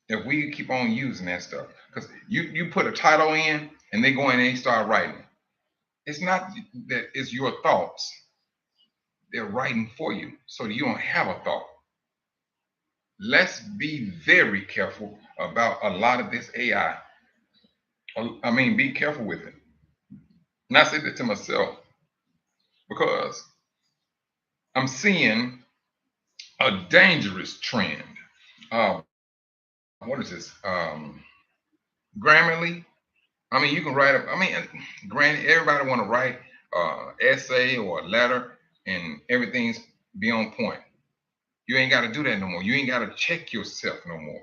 If we keep on using that stuff, because you put a title in and they go in and they start writing. It's not that it's your thoughts. They're writing for you so that you don't have a thought. Let's be very careful about a lot of this AI. I mean, be careful with it. And I said that to myself because I'm seeing a dangerous trend. What is this? Grammarly. I mean, you can write. Granted, everybody want to write essay or a letter, and everything's be on point. You ain't got to do that no more. You ain't got to check yourself no more.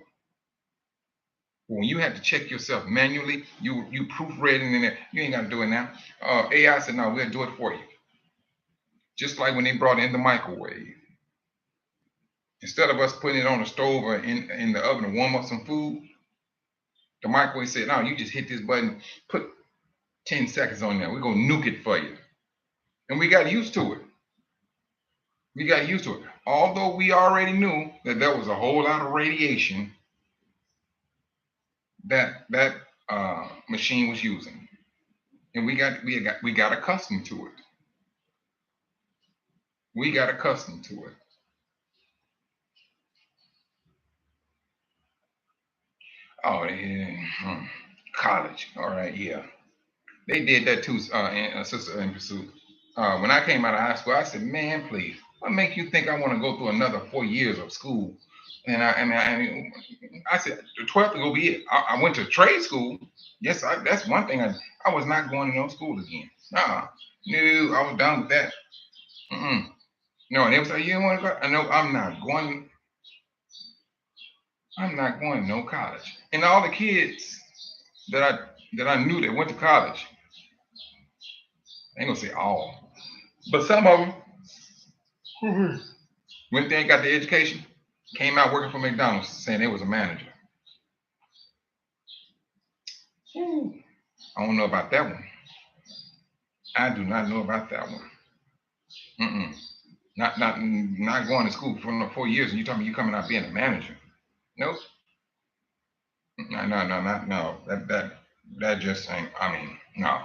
When you had to check yourself manually, you proofreading in there, you ain't got to do it now. AI said, no, we'll do it for you. Just like when they brought in the microwave. Instead of us putting it on the stove or in the oven to warm up some food, the microwave said, no, you just hit this button, put 10 seconds on there. We're going to nuke it for you. And we got used to it. We got used to it. Although we already knew that there was a whole lot of radiation that machine was using. And we got accustomed to it. We got accustomed to it. Oh, yeah. College. All right, yeah. They did that too, Sister in Pursuit. When I came out of high school, I said, man, please, what make you think I want to go through another 4 years of school? And I said, the 12th will be it. I went to trade school. Yes, that's one thing. I was not going to no school again. No, I was done with that. No, and they was like, you don't want to go? I know I'm not going. I'm not going to no college. And all the kids that I knew that went to college, I ain't gonna say all, but some of them went there and got the education, came out working for McDonald's saying they was a manager. I don't know about that one. I do not know about that one. Not going to school for 4 years and you telling me you coming out being a manager. Nope. No. That just ain't. I mean, no.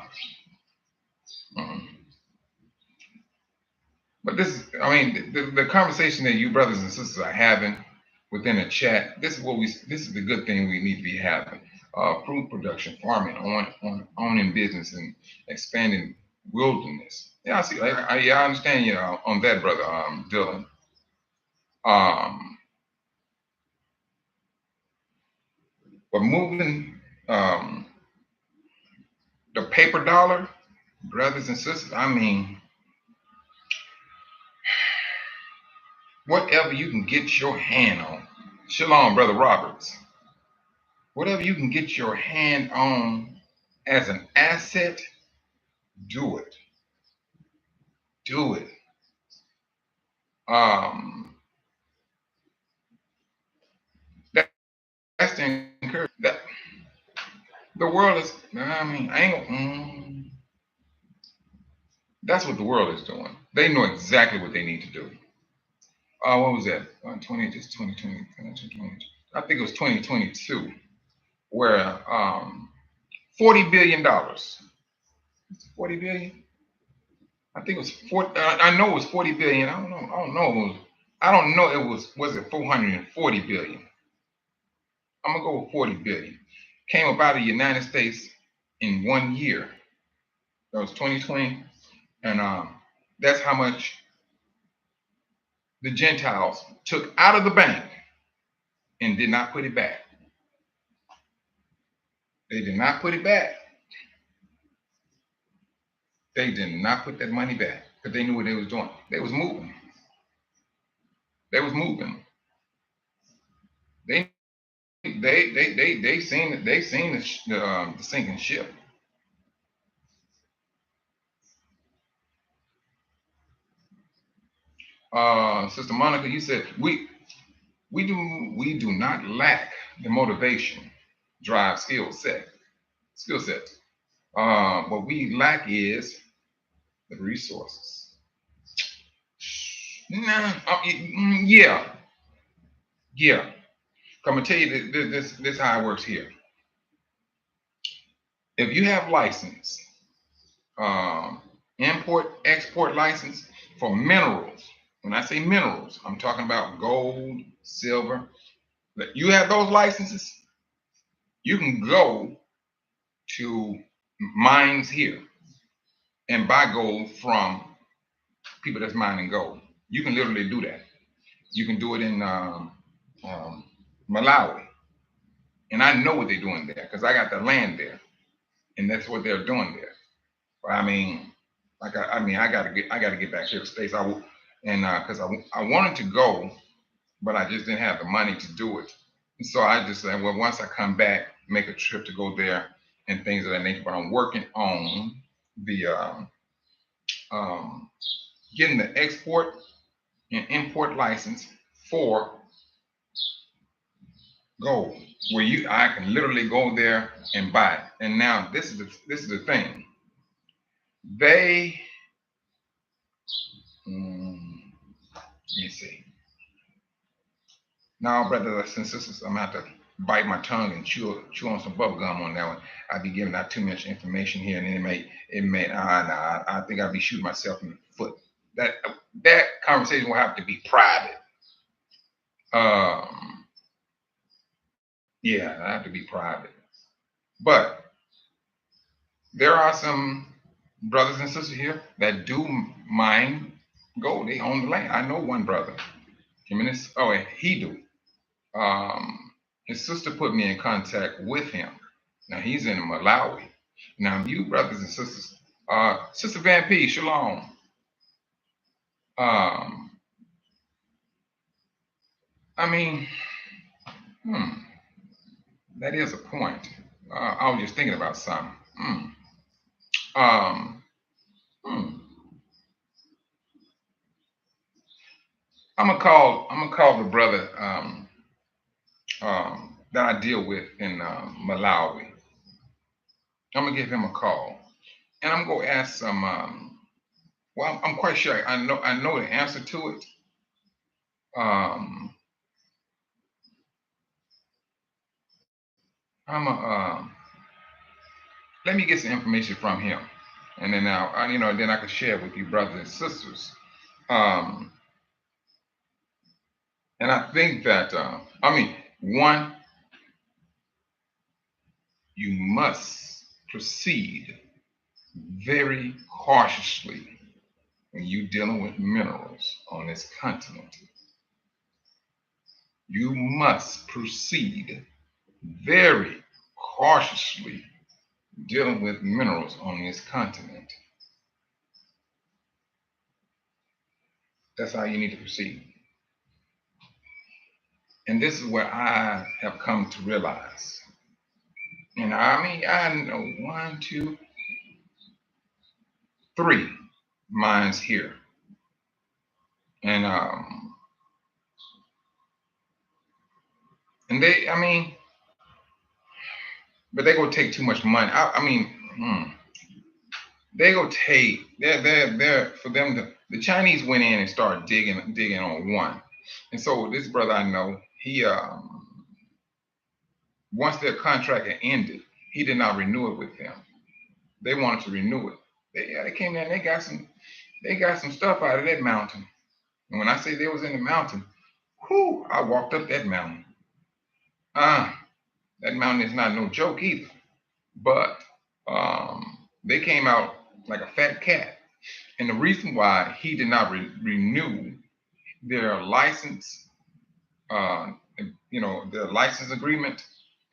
But this is, I mean, the conversation that you brothers and sisters are having within the chat. This is the good thing we need to be having. Fruit production, farming, owning business, and expanding wilderness. Yeah, I see. I understand. On that, brother, Dylan. But moving the paper dollar, brothers and sisters. I mean, whatever you can get your hand on. Shalom, brother Roberts. Whatever you can get your hand on as an asset, do it. Do it. That's to encourage that the world is. I mean, I ain't. That's what the world is doing. They know exactly what they need to do. What was that? 2020. I think it was 2022, where $40 billion. 40 billion. I think it was 40. I know it was 40 billion. I don't know. I don't know. Was it 440 billion? I'm gonna go with 40 billion. Came about the United States in 1 year. That was 2020, and that's how much the Gentiles took out of the bank and did not put it back. They did not put it back. They did not put that money back because they knew what they was doing. They was moving. They was moving. They seen the sinking ship. Sister Monica, you said we do not lack the motivation, drive, skill set. What we lack is the resources. Yeah. I'm gonna tell you this how it works here. If you have license, import export license for minerals. When I say minerals, I'm talking about gold, silver. You have those licenses, you can go to mines here and buy gold from people that's mining gold. You can literally do that. You can do it in Malawi, and I know what they're doing there because I got the land there, and that's what they're doing there. I mean, I gotta get back here to States. Because I wanted to go, but I just didn't have the money to do it. And so I just said, well, once I come back, make a trip to go there and things of that nature. But I'm working on the um, getting the export and import license for gold, where I can literally go there and buy it. And now this is the thing. They let me see. Now, brothers and sisters, I'm gonna have to bite my tongue and chew on some bubble gum on that one. I'd be giving out too much information here, and it may nah, I think I'd be shooting myself in the foot. That conversation will have to be private. Um, yeah, I have to be private. But there are some brothers and sisters here that do mine gold. They own the land. I know one brother. Him and and he do. His sister put me in contact with him. Now he's in Malawi. Now you brothers and sisters, Sister Van P, Shalom. Um, I mean, that is a point. I was just thinking about something. Um, hmm. I'm gonna call the brother that I deal with in Malawi. I'm gonna give him a call, and I'm gonna ask some. Well, I'm quite sure I know the answer to it. Um, I'm a let me get some information from him, and then then I can share it with you, brothers and sisters. Um, and I think that one, you must proceed very cautiously when you're dealing with minerals on this continent. You must proceed very cautiously dealing with minerals on this continent. That's how you need to proceed. And this is where I have come to realize. And I know one, two, three mines here. And and but they gonna take too much money. They gonna take they're for them to the Chinese went in and started digging on one. And so this brother I know, he once their contract had ended, he did not renew it with them. They wanted to renew it. They came there and they got some stuff out of that mountain. And when I say they was in the mountain, whoo, I walked up that mountain. That mountain is not no joke either. But they came out like a fat cat. And the reason why he did not renew their license, uh, their license agreement,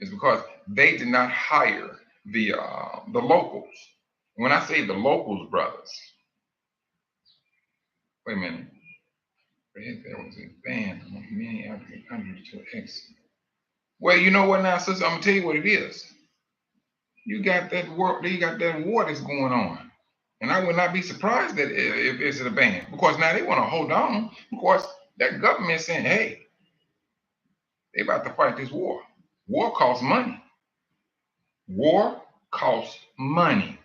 is because they did not hire the locals. When I say the locals, brothers, wait a minute. There was a ban among many African countries to X. Well, you know what now, sister? I'm gonna tell you what it is. You got that war that's going on. And I would not be surprised that if it's a ban, because now they want to hold on, because that government is saying, hey, they about to fight this war. War costs money. War costs money.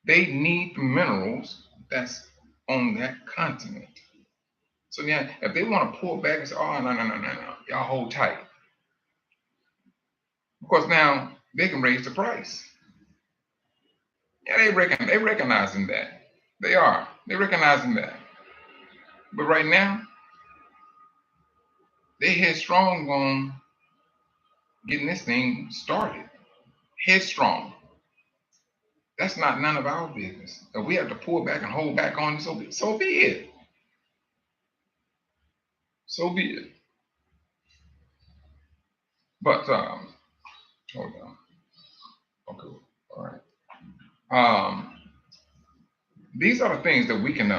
They need the minerals that's on that continent. So now, if they want to pull back and say, oh, no, y'all hold tight. Because now they can raise the price. Yeah, they recognizing that. They are. They're recognizing that. But right now, they headstrong on getting this thing started. Headstrong. That's not none of our business. If we have to pull back and hold back on it, so be it. So be it. But hold on. Okay. All right. These are the things that we can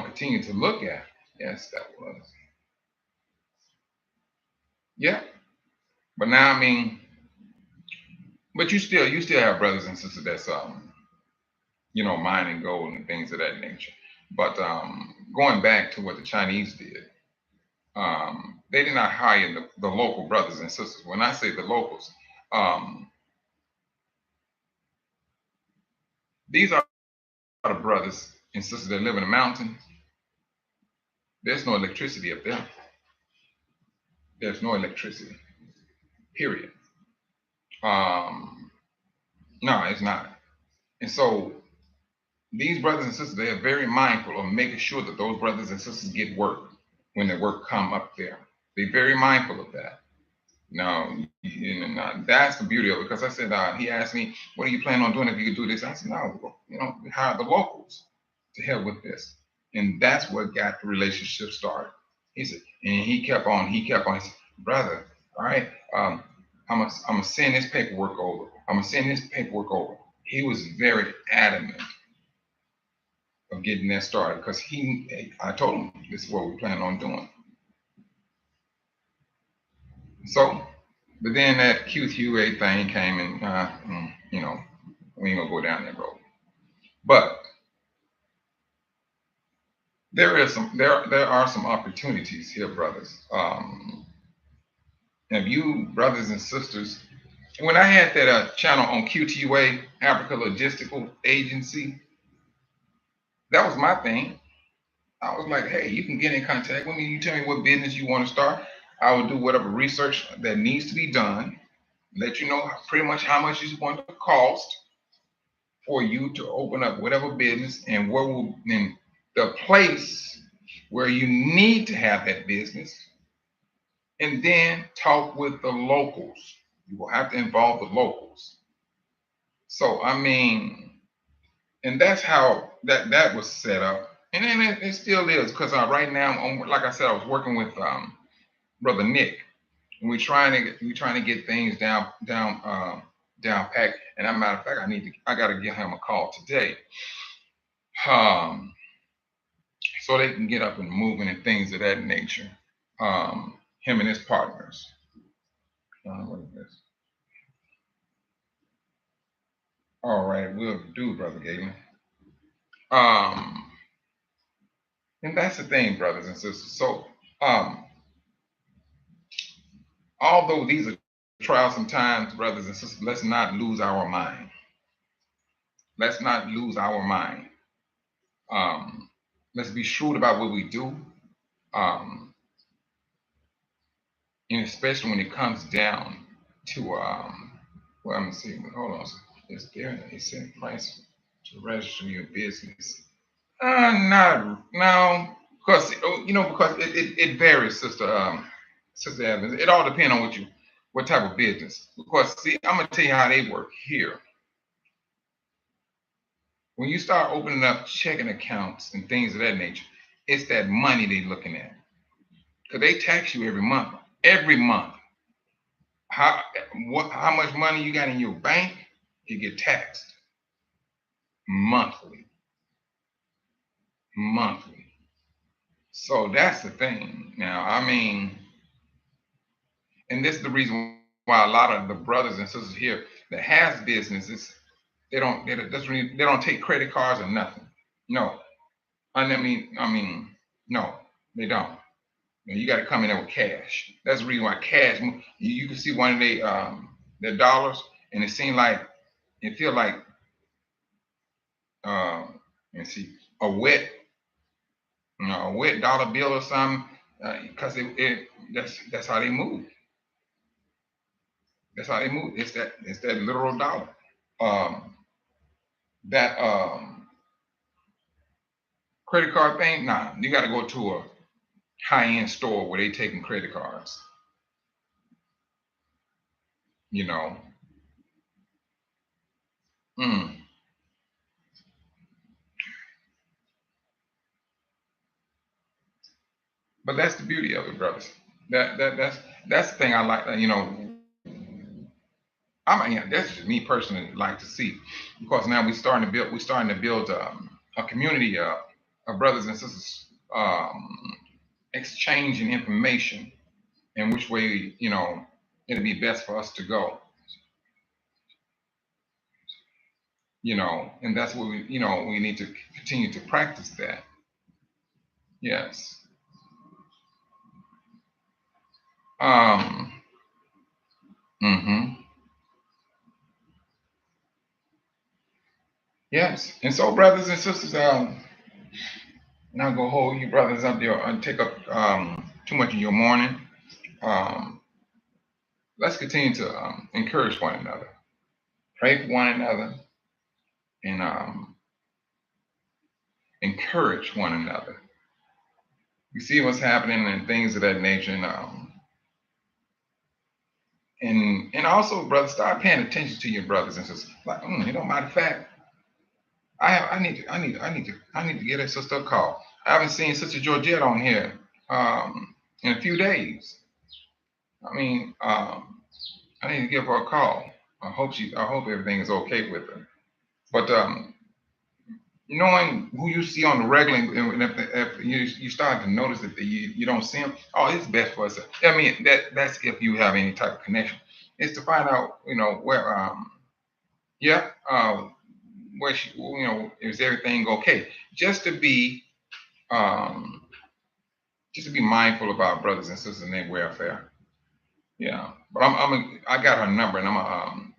continue to look at. Yes, that was. Yeah. But now But you still have brothers and sisters that's mining gold and things of that nature. But going back to what the Chinese did, they did not hire the local brothers and sisters. When I say the locals, um, these are the brothers and sisters that live in the mountains. There's no electricity up there. There's no electricity. Period. Um, no, it's not. And so these brothers and sisters, they are very mindful of making sure that those brothers and sisters get work when the work come up there. They're very mindful of that. Now, that's the beauty of it. Because I said, he asked me, "What are you planning on doing if you could do this?" I said, "No, we hire the locals to help with this," and that's what got the relationship started. He said, and he kept on. He said, "Brother, all right, I'm gonna send this paperwork over. I'm gonna send this paperwork over." He was very adamant of getting that started because I told him this is what we plan on doing. So, but then that QQA thing came and, we ain't gonna go down that road. But there are some opportunities here, brothers. And you brothers and sisters, when I had that channel on QTUA, Africa Logistical Agency, that was my thing. I was like, hey, you can get in contact with me. You tell me what business you want to start. I will do whatever research that needs to be done, let you know pretty much how much it's going to cost for you to open up whatever business and where will in the place where you need to have that business, and then talk with the locals. You will have to involve the locals. So I mean, and that's how that was set up, and then it still is because right now, like I said, I was working with brother Nick, and we trying to get things down packed. And as a matter of fact, I got to give him a call today, um, so they can get up and moving and things of that nature. Him and his partners. What is this? All right, we'll do, brother Galen. Um, and that's the thing, brothers and sisters. So, um, although these are trials sometimes, brothers and sisters, let's not lose our mind. Let's not lose our mind. Um, let's be shrewd about what we do. Um, and especially when it comes down to well, I'm gonna see. Hold on. Is there a set price to register your business? Not no, because because it varies, sister Evans. It all depends on what type of business. Because see, I'm gonna tell you how they work here. When you start opening up checking accounts and things of that nature, it's that money they looking at. Because they tax you every month. Every month. How much money you got in your bank, you get taxed monthly. Monthly. So that's the thing. Now, I mean, and this is the reason why a lot of the brothers and sisters here that has businesses, they don't take credit cards or nothing. No. I mean, no, they don't. You got to come in there with cash. That's the reason why cash. You can see one of their dollars, and it feel like let's see, a wet, a wet dollar bill or something, because that's how they move. That's how they move. It's that literal dollar. Um, that credit card thing, nah, you got to go to a high end store where they taking credit cards. You know. Mm. But that's the beauty of it, brothers. That's the thing I like. I mean, yeah, that's just me personally like to see, because now we're starting to build a community of brothers and sisters, exchanging information and which way it'll be best for us to go. And that's what we need to continue to practice that. Yes. Um, hmm Yes. And so, brothers and sisters, not gonna hold you brothers up there and take up too much of your morning. Um, let's continue to encourage one another, pray for one another, and encourage one another. We see what's happening and things of that nature, and also, brothers, start paying attention to your brothers and sisters. Like, matter of fact, I need to get a sister a call. I haven't seen Sister Georgette on here in a few days. I mean, I need to give her a call. I hope everything is okay with her. But knowing who you see on the regular, and if you start to notice that you don't see them, oh, it's best for us. I mean, that's if you have any type of connection. Is to find out, where, yeah, where she, is everything okay? Just to be, um, just to be mindful of our brothers and sisters and their welfare. Yeah, but I got her number, and I'm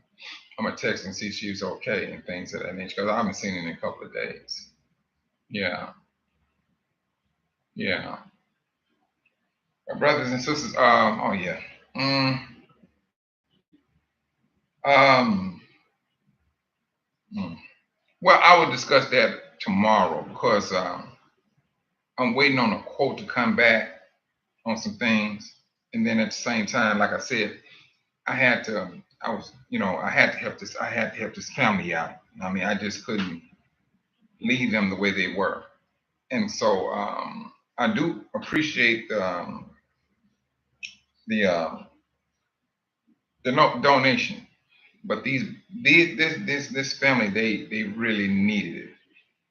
gonna text and see if she's okay and things of that nature because I haven't seen her in a couple of days. Yeah, yeah. Brothers and sisters, oh yeah. Mm, um, mm. Well, I will discuss that tomorrow because I'm waiting on a quote to come back on some things, and then at the same time, like I said, I had to. I was, I had to help this. I had to help this family out. I mean, I just couldn't leave them the way they were, and so I do appreciate the donation. But this family, they really needed it,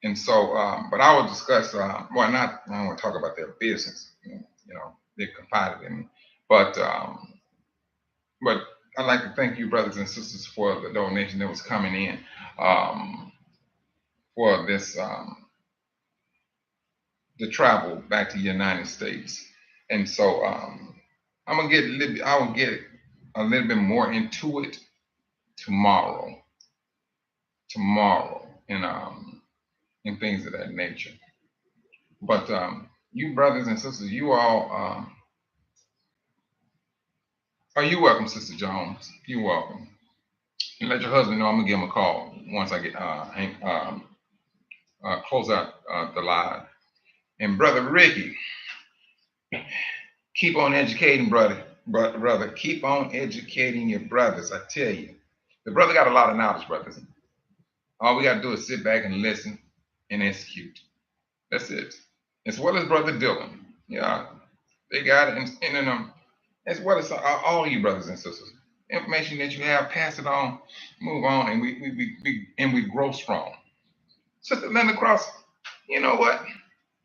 and so but I will discuss. Well, not I don't want to talk about their business. They confided in me, but but I'd like to thank you, brothers and sisters, for the donation that was coming in um, for this the travel back to the United States, and so I'm gonna get a little. I will get a little bit more into it tomorrow. Tomorrow, and things of that nature. But you brothers and sisters, you all are you welcome, Sister Jones. You're welcome. And let your husband know I'm gonna give him a call once I get close out the live. And brother Ricky, keep on educating, brother. Keep on educating your brothers. I tell you, the brother got a lot of knowledge, brothers. All we gotta do is sit back and listen and execute. That's it. As well as brother Dylan. Yeah, they got it, and then as well as all you brothers and sisters. Information that you have, pass it on, move on, and we grow strong. Sister Linda Cross, you know what,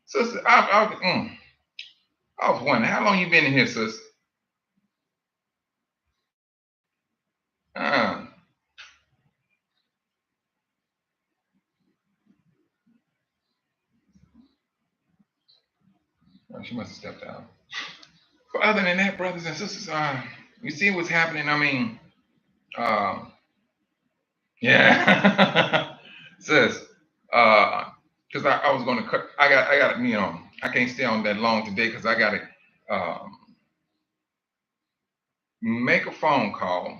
sister, I was wondering how long you been in here, sis. Uh, she must have stepped out. But other than that, brothers and sisters, you see what's happening. I mean, uh, yeah, sis, because I was going to cut. I got, I can't stay on that long today because I got to make a phone call,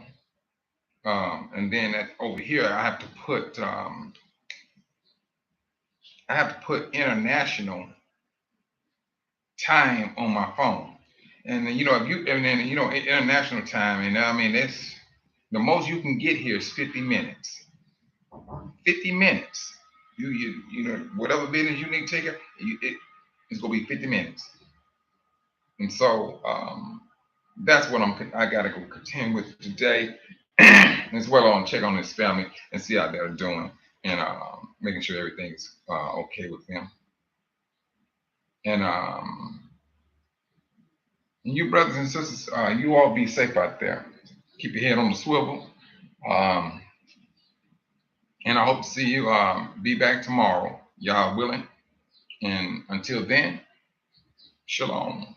and then over here I have to put international time on my phone, and then, if you and then international time, and I mean that's the most you can get here is 50 minutes. 50 minutes. Whatever business you need to take it's gonna be 50 minutes, and so that's what I gotta go contend with today. As well on check on this family and see how they're doing, and making sure everything's okay with them. And you brothers and sisters, you all be safe out there. Keep your head on the swivel. Um, and again, I hope to see you. Be back tomorrow, y'all willing. And until then, shalom.